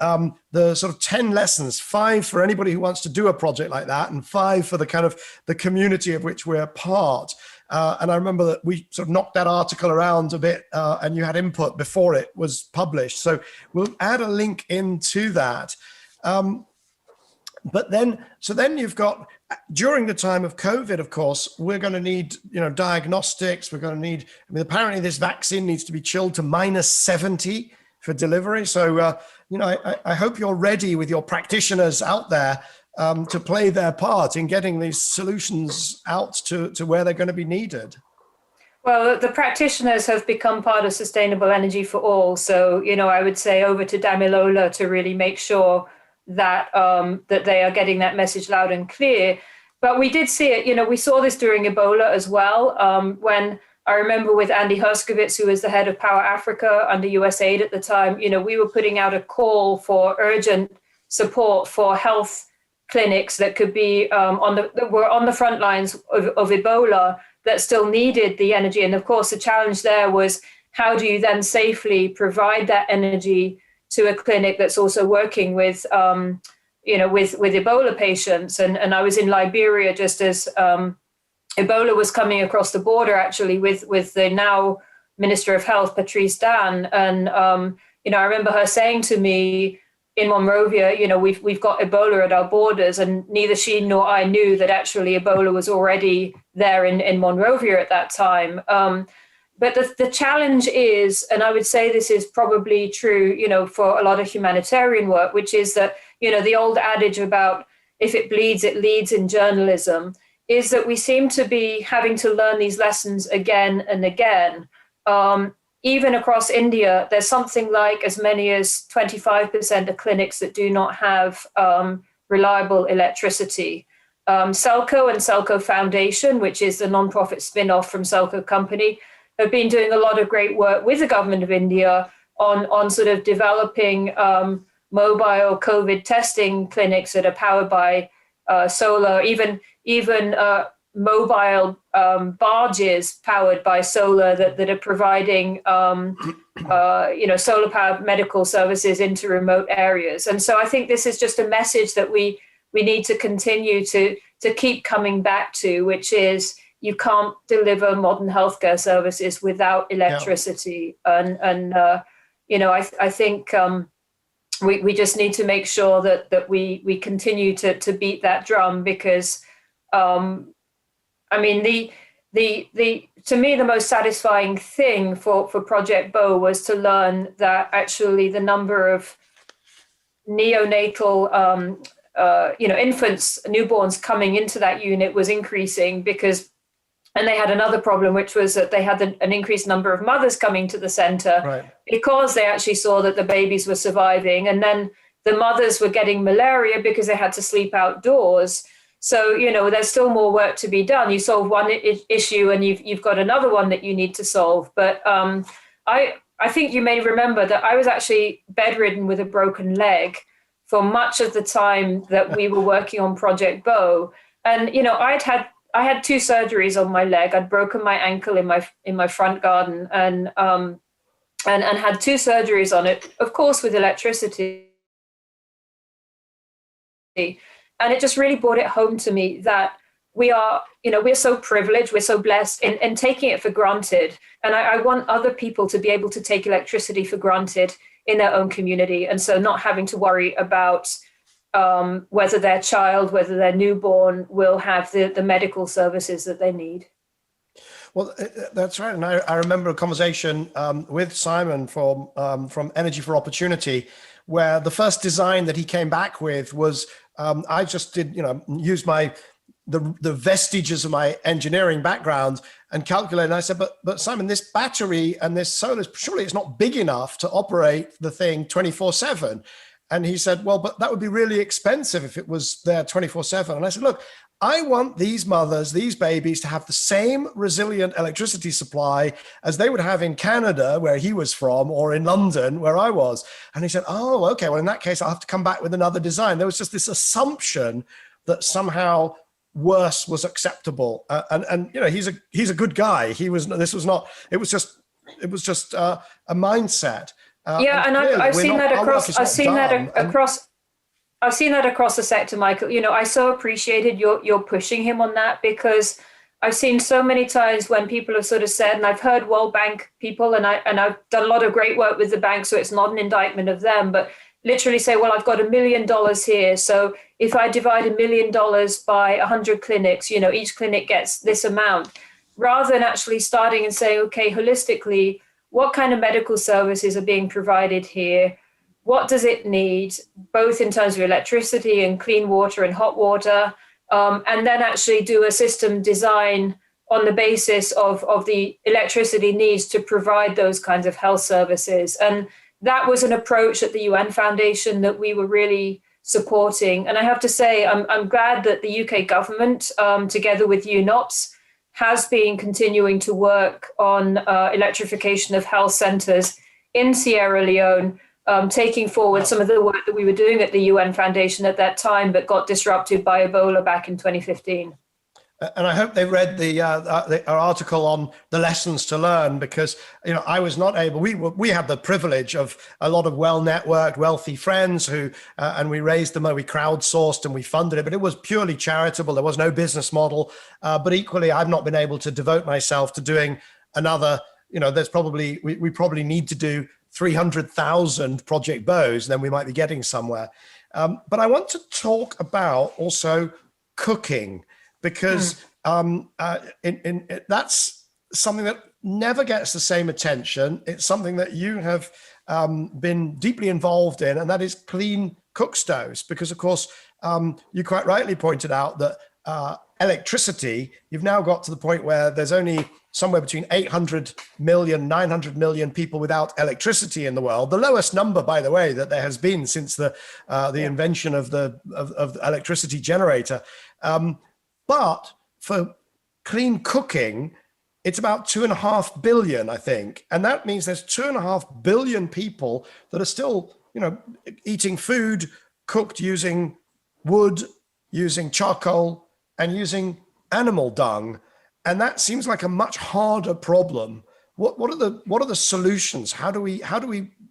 S1: the sort of 10 lessons, 5 for anybody who wants to do a project like that, and 5 for the kind of the community of which we're part. And I remember that we sort of knocked that article around a bit, and you had input before it was published. So we'll add a link into that. But then you've got, during the time of COVID, of course, we're going to need, diagnostics. We're going to need, apparently this vaccine needs to be chilled to -70 for delivery. So, I hope you're ready with your practitioners out there to play their part in getting these solutions out to where they're going to be needed.
S2: Well, the practitioners have become part of Sustainable Energy for All. So, I would say over to Damilola to really make sure that that they are getting that message loud and clear. But we did see it, we saw this during Ebola as well, when I remember with Andy Herskovits, who was the head of Power Africa under USAID at the time, we were putting out a call for urgent support for health clinics that could be that were on the front lines of Ebola that still needed the energy. And of course, the challenge there was, how do you then safely provide that energy to a clinic that's also working with, with Ebola patients? And I was in Liberia just as Ebola was coming across the border, actually, with the now Minister of Health, Patrice Dan. And, I remember her saying to me in Monrovia, we've got Ebola at our borders, and neither she nor I knew that actually Ebola was already there in Monrovia at that time. But the challenge is, and I would say this is probably true, for a lot of humanitarian work, which is that, the old adage about if it bleeds, it leads in journalism, is that we seem to be having to learn these lessons again and again. Even across India, there's something like as many as 25% of clinics that do not have reliable electricity. Selco and Selco Foundation, which is the nonprofit spin-off from Selco Company, have been doing a lot of great work with the government of India on sort of developing mobile COVID testing clinics that are powered by solar, even mobile barges powered by solar that are providing solar powered medical services into remote areas. And so I think this is just a message that we need to continue to keep coming back to, which is, you can't deliver modern healthcare services without electricity. Yeah. I think we just need to make sure that we continue to beat that drum, because to me, the most satisfying thing for Project Bow was to learn that actually the number of neonatal infants, newborns coming into that unit was increasing, and they had another problem, which was that they had an increased number of mothers coming to the center, right, because they actually saw that the babies were surviving. And then the mothers were getting malaria because they had to sleep outdoors. So, there's still more work to be done. You solve one issue and you've got another one that you need to solve. But I think you may remember that I was actually bedridden with a broken leg for much of the time that we were working on Project Bow. And, I had 2 surgeries on my leg. I'd broken my ankle in my front garden, and and had 2 surgeries on it, of course, with electricity. And it just really brought it home to me that we're so privileged, we're so blessed in taking it for granted. And I want other people to be able to take electricity for granted in their own community. And so not having to worry about whether their child, whether their newborn will have the medical services that they need.
S1: Well, that's right. And I remember a conversation with Simon from Energy for Opportunity, where the first design that he came back with was, I just did, use the vestiges of my engineering background and calculate. And I said, but Simon, this battery and this solar, surely it's not big enough to operate the thing 24/7. And he said, well, but that would be really expensive if it was there 24/7. And I said, look, I want these mothers, these babies to have the same resilient electricity supply as they would have in Canada, where he was from, or in London, where I was. And he said, oh, okay, well, in that case, I'll have to come back with another design. There was just this assumption that somehow worse was acceptable. And he's a good guy. It was just a mindset.
S2: And I've seen that across the sector, Michael. I so appreciated your pushing him on that, because I've seen so many times when people have sort of said, and I've heard World Bank people, and I've done a lot of great work with the bank, so it's not an indictment of them, but literally say, well, I've got $1 million here. So if I divide $1 million by 100 clinics, each clinic gets this amount, rather than actually starting and saying, okay, holistically, what kind of medical services are being provided here? What does it need, both in terms of electricity and clean water and hot water, and then actually do a system design on the basis of the electricity needs to provide those kinds of health services. And that was an approach at the UN Foundation that we were really supporting. And I have to say, I'm glad that the UK government, together with UNOPS, has been continuing to work on electrification of health centres in Sierra Leone, taking forward some of the work that we were doing at the UN Foundation at that time, but got disrupted by Ebola back in 2015.
S1: And I hope they read our article on the lessons to learn, because I was not able. We had the privilege of a lot of well-networked, wealthy friends who, and we raised them, we crowdsourced and we funded it, but it was purely charitable. There was no business model. But equally, I've not been able to devote myself to doing another. There's probably we probably need to do 300,000 Project Bows, and then we might be getting somewhere. But I want to talk about also cooking, because that's something that never gets the same attention. It's something that you have been deeply involved in, and that is clean cook stoves. Because, of course, you quite rightly pointed out that electricity, you've now got to the point where there's only somewhere between 800 million, 900 million people without electricity in the world. The lowest number, by the way, that there has been since the invention of the electricity generator. But for clean cooking, it's about 2.5 billion, I think. And that means there's 2.5 billion people that are still, eating food cooked using wood, using charcoal, and using animal dung. And that seems like a much harder problem. What are the solutions? How do we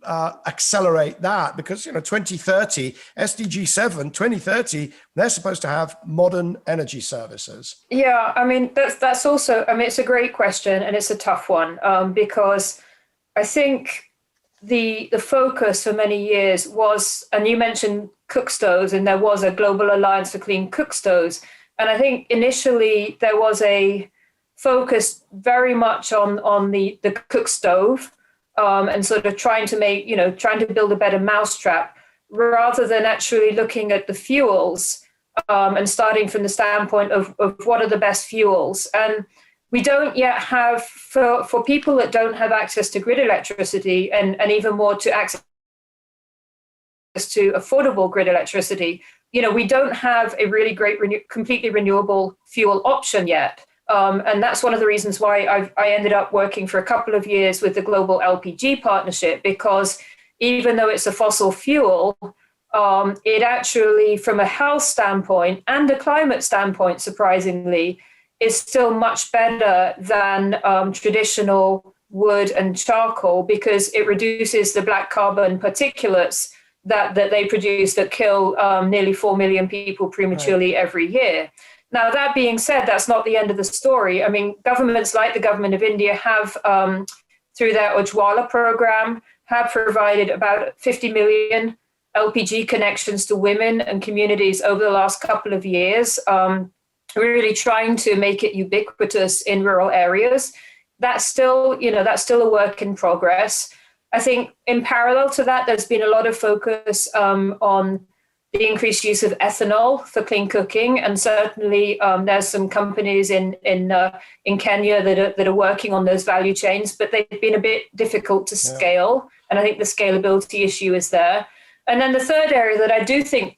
S1: accelerate that? Because 2030 SDG 7 2030, they're supposed to have modern energy services.
S2: Yeah, that's also it's a great question, and it's a tough one, because I think the focus for many years was, and you mentioned cook stoves, and there was a Global Alliance for Clean Cook Stoves, and I think initially there was a focus very much on the cook stove, and sort of trying to build a better mousetrap, rather than actually looking at the fuels, and starting from the standpoint of what are the best fuels. And we don't yet have, for people that don't have access to grid electricity, and even more to access to affordable grid electricity, we don't have a really great completely renewable fuel option yet. And that's one of the reasons why I ended up working for a couple of years with the Global LPG Partnership, because even though it's a fossil fuel, it actually, from a health standpoint and a climate standpoint, surprisingly, is still much better than traditional wood and charcoal because it reduces the black carbon particulates that they produce that kill nearly 4 million people prematurely every year. Now, that being said, that's not the end of the story. I mean, governments like the government of India have, through their Ujjwala program, have provided about 50 million LPG connections to women and communities over the last couple of years, really trying to make it ubiquitous in rural areas. That's still a work in progress. I think in parallel to that, there's been a lot of focus on the increased use of ethanol for clean cooking, and certainly there's some companies in Kenya that are working on those value chains, but they've been a bit difficult to scale, and I think the scalability issue is there. And then the third area that I do think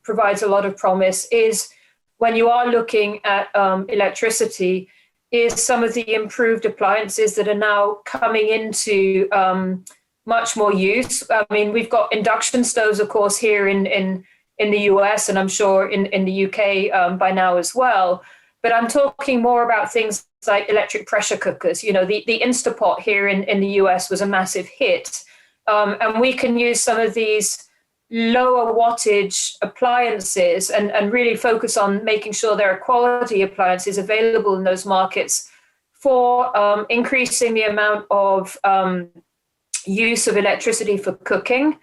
S2: provides a lot of promise is when you are looking at electricity, is some of the improved appliances that are now coming into much more use. I mean, we've got induction stoves, of course, here in the US, and I'm sure in the UK by now as well. But I'm talking more about things like electric pressure cookers. You know, the Instapot here in the US was a massive hit. And we can use some of these lower wattage appliances and really focus on making sure there are quality appliances available in those markets for increasing the amount of use of electricity for cooking.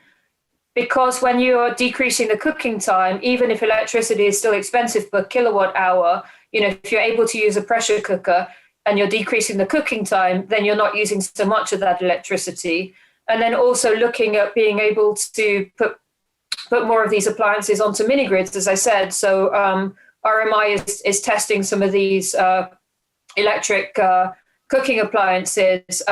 S2: Because when you're decreasing the cooking time, even if electricity is still expensive per kilowatt hour, you know, if you're able to use a pressure cooker and you're decreasing the cooking time, then you're not using so much of that electricity. And then also looking at being able to put more of these appliances onto mini grids, as I said. So RMI is testing some of these electric cooking appliances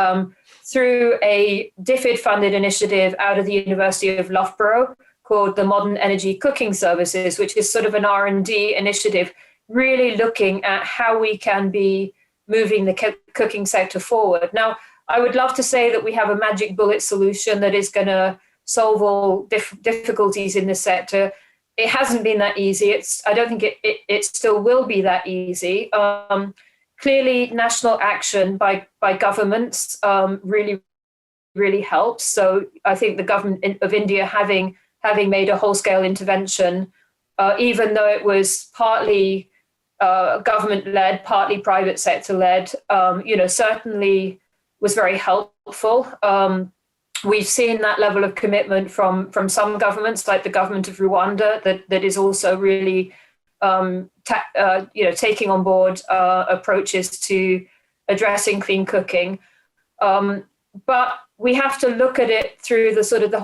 S2: through a DFID-funded initiative out of the University of Loughborough called the Modern Energy Cooking Services, which is sort of an R&D initiative, really looking at how we can be moving the cooking sector forward. Now, I would love to say that we have a magic bullet solution that is going to solve all difficulties in this sector. It hasn't been that easy. I don't think it still will be that easy. Clearly, national action by governments really, really helps. So I think the government of India having made a whole-scale intervention, even though it was partly government-led, partly private sector-led, certainly was very helpful. We've seen that level of commitment from some governments, like the government of Rwanda, that is also really taking on board approaches to addressing clean cooking. But we have to look at it through the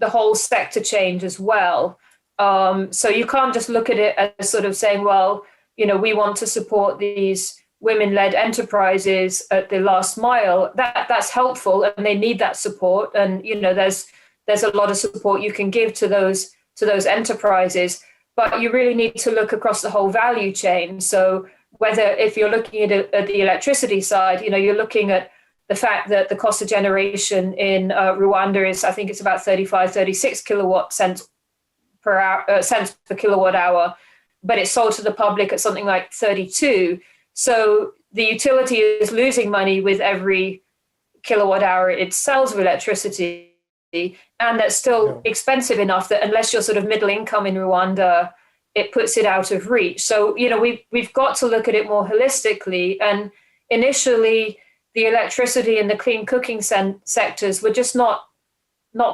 S2: whole sector change as well. So you can't just look at it as sort of saying, well, we want to support these women-led enterprises at the last mile. That's helpful, and they need that support. And there's a lot of support you can give to those enterprises. But you really need to look across the whole value chain. So if you're looking at the electricity side, you're looking at the fact that the cost of generation in Rwanda is, I think it's about 36 cents per kilowatt hour, but it's sold to the public at something like 32. So the utility is losing money with every kilowatt hour it sells of electricity. And that's still expensive enough that unless you're sort of middle income in Rwanda, it puts it out of reach. So, we've got to look at it more holistically. And initially, the electricity and the clean cooking sectors were just not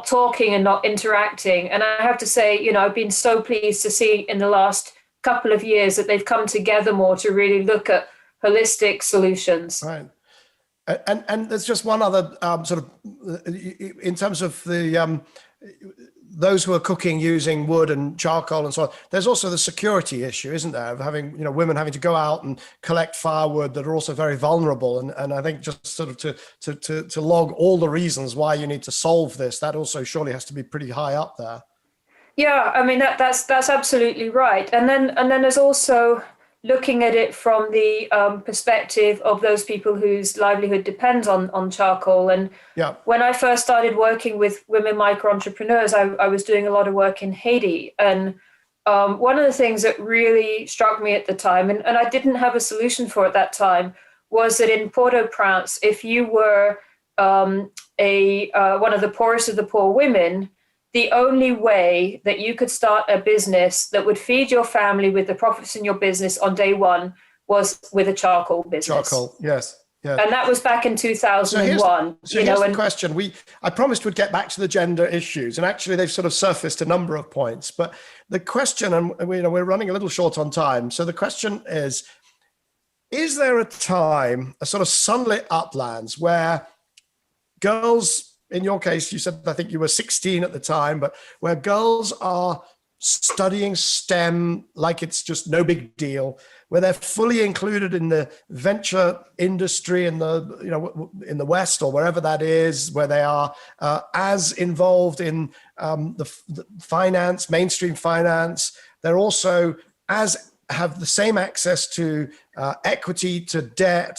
S2: talking and not interacting. And I have to say, I've been so pleased to see in the last couple of years that they've come together more to really look at holistic solutions.
S1: Right. And there's just one other sort of, in terms of the those who are cooking using wood and charcoal and so on. There's also the security issue, isn't there, of having women having to go out and collect firewood that are also very vulnerable. And I think just sort of to log all the reasons why you need to solve this, that also surely has to be pretty high up there.
S2: Yeah, I mean that's absolutely right. And then there's also looking at it from the perspective of those people whose livelihood depends on charcoal. And when I first started working with women micro-entrepreneurs, I was doing a lot of work in Haiti. And one of the things that really struck me at the time, and I didn't have a solution for at that time, was that in Port-au-Prince, if you were one of the poorest of the poor women, the only way that you could start a business that would feed your family with the profits in your business on day one was with a charcoal business.
S1: Charcoal, yes. Yeah.
S2: And that was back in 2001.
S1: So here's the question. I promised we'd get back to the gender issues, and actually they've sort of surfaced a number of points. But the question, and we're running a little short on time. So the question is there a time, a sort of sunlit uplands where girls, in your case, you said, I think you were 16 at the time, but where girls are studying STEM like it's just no big deal, where they're fully included in the venture industry in the West or wherever that is, where they are as involved in the finance, mainstream finance. They're also have the same access to equity, to debt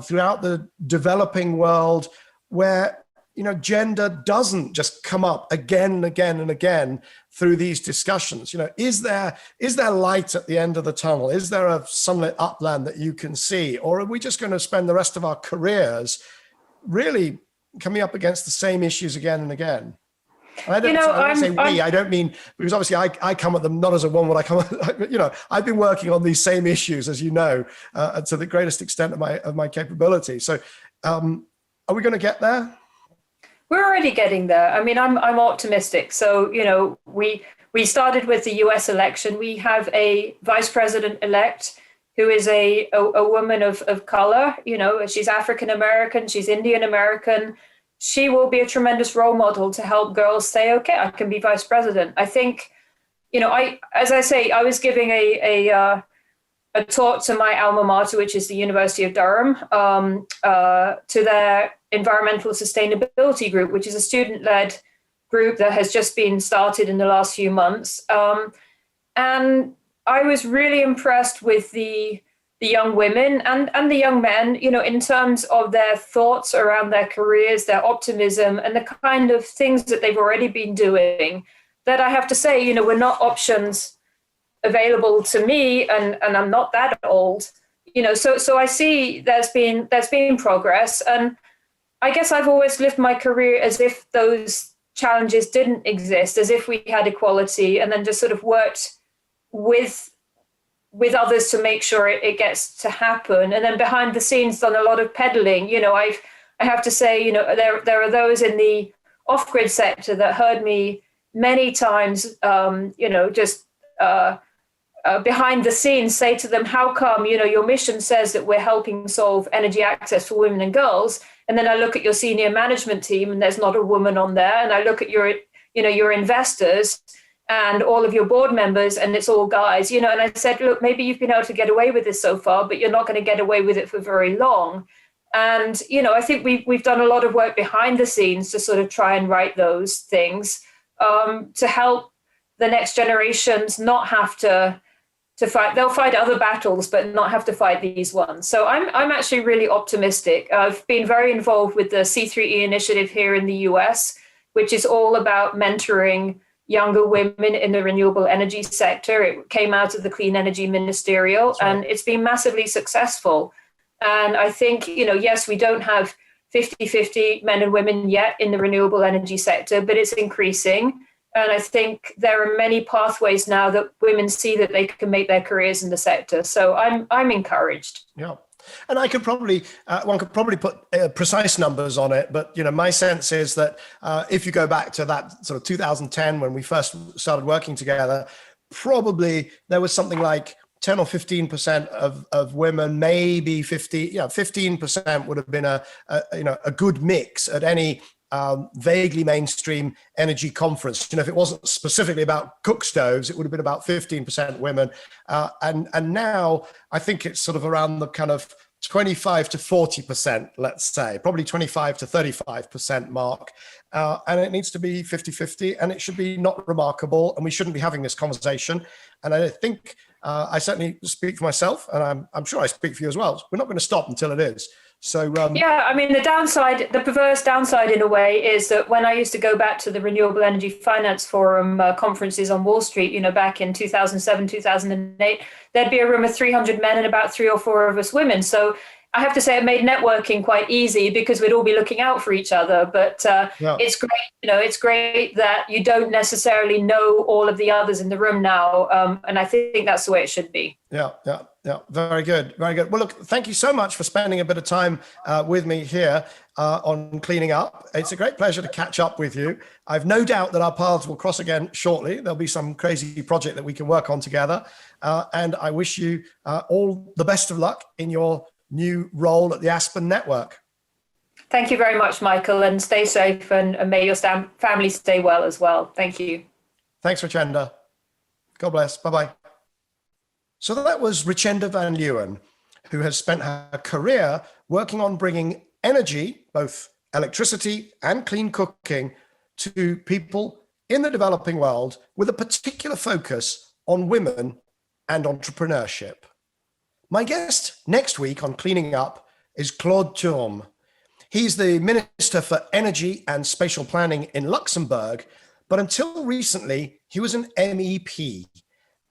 S1: throughout the developing world, where gender doesn't just come up again and again and again through these discussions. Is there light at the end of the tunnel? Is there a sunlit upland that you can see? Or are we just going to spend the rest of our careers really coming up against the same issues again and again? And I don't mean, because obviously I come at them not as a woman, I've been working on these same issues, as you know, to the greatest extent of my capability. So are we going to get there?
S2: We're already getting there. I mean, I'm optimistic. So, we started with the US election. We have a vice president-elect who is a woman of color. She's African-American, she's Indian-American. She will be a tremendous role model to help girls say, okay, I can be vice president. I think, as I say, I was giving a talk to my alma mater, which is the University of Durham, to their environmental sustainability group, which is a student-led group that has just been started in the last few months. And I was really impressed with the young women and the young men, in terms of their thoughts around their careers, their optimism, and the kind of things that they've already been doing that I have to say, were not options available to me, and I'm not that old, so I see there's been progress. And I guess I've always lived my career as if those challenges didn't exist, as if we had equality, and then just sort of worked with others to make sure it gets to happen. And then behind the scenes done a lot of peddling. I have to say, there are those in the off-grid sector that heard me many times, behind the scenes say to them, how come, your mission says that we're helping solve energy access for women and girls, and then I look at your senior management team and there's not a woman on there, and I look at your investors and all of your board members and it's all guys, and I said, look, maybe you've been able to get away with this so far, but you're not going to get away with it for very long. And, I think we've done a lot of work behind the scenes to sort of try and right those things, to help the next generations not have to fight. They'll fight other battles, but not have to fight these ones. So I'm actually really optimistic. I've been very involved with the C3E initiative here in the US, which is all about mentoring younger women in the renewable energy sector. It came out of the Clean Energy Ministerial, and it's been massively successful. And I think, yes, we don't have 50-50 men and women yet in the renewable energy sector, but it's increasing. And I think there are many pathways now that women see that they can make their careers in the sector. So I'm encouraged.
S1: Yeah. And I could probably, one could probably put precise numbers on it, but my sense is that if you go back to that sort of 2010 when we first started working together, probably there was something like 10 or 15% of women, maybe 15% would have been a good mix at any vaguely mainstream energy conference. If it wasn't specifically about cook stoves, it would have been about 15% women. And now I think it's sort of around the kind of 25 to 40%, let's say, probably 25 to 35% mark. And it needs to be 50-50, and it should be not remarkable, and we shouldn't be having this conversation. And I think I certainly speak for myself, and I'm sure I speak for you as well. We're not going to stop until it is. So
S2: yeah, I mean, the perverse downside in a way is that when I used to go back to the Renewable Energy Finance Forum conferences on Wall Street, back in 2007, 2008, there'd be a room of 300 men and about 3 or 4 of us women. So I have to say it made networking quite easy because we'd all be looking out for each other. But
S1: Yeah.
S2: it's great, it's great that you don't necessarily know all of the others in the room now. And I think that's the way it should be.
S1: Yeah. Very good. Very good. Well, look, thank you so much for spending a bit of time with me here on Cleaning Up. It's a great pleasure to catch up with you. I've no doubt that our paths will cross again shortly. There'll be some crazy project that we can work on together. And I wish you all the best of luck in your new role at the Aspen network.
S2: Thank you very much, Michael, and stay safe, and may your family stay well as well. Thank you.
S1: Thanks, Richenda. God bless. Bye-bye. So that was Richenda Van Leeuwen, who has spent her career working on bringing energy, both electricity and clean cooking, to people in the developing world with a particular focus on women and entrepreneurship. My guest next week on Cleaning Up is Claude Thurm. He's the Minister for Energy and Spatial Planning in Luxembourg, but until recently, he was an MEP.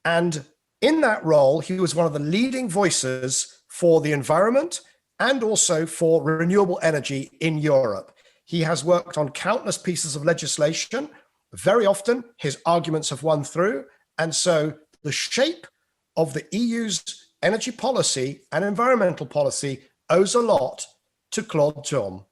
S1: And in that role, he was one of the leading voices for the environment and also for renewable energy in Europe. He has worked on countless pieces of legislation. Very often, his arguments have won through. And so the shape of the EU's energy policy and environmental policy owes a lot to Claude Thurm.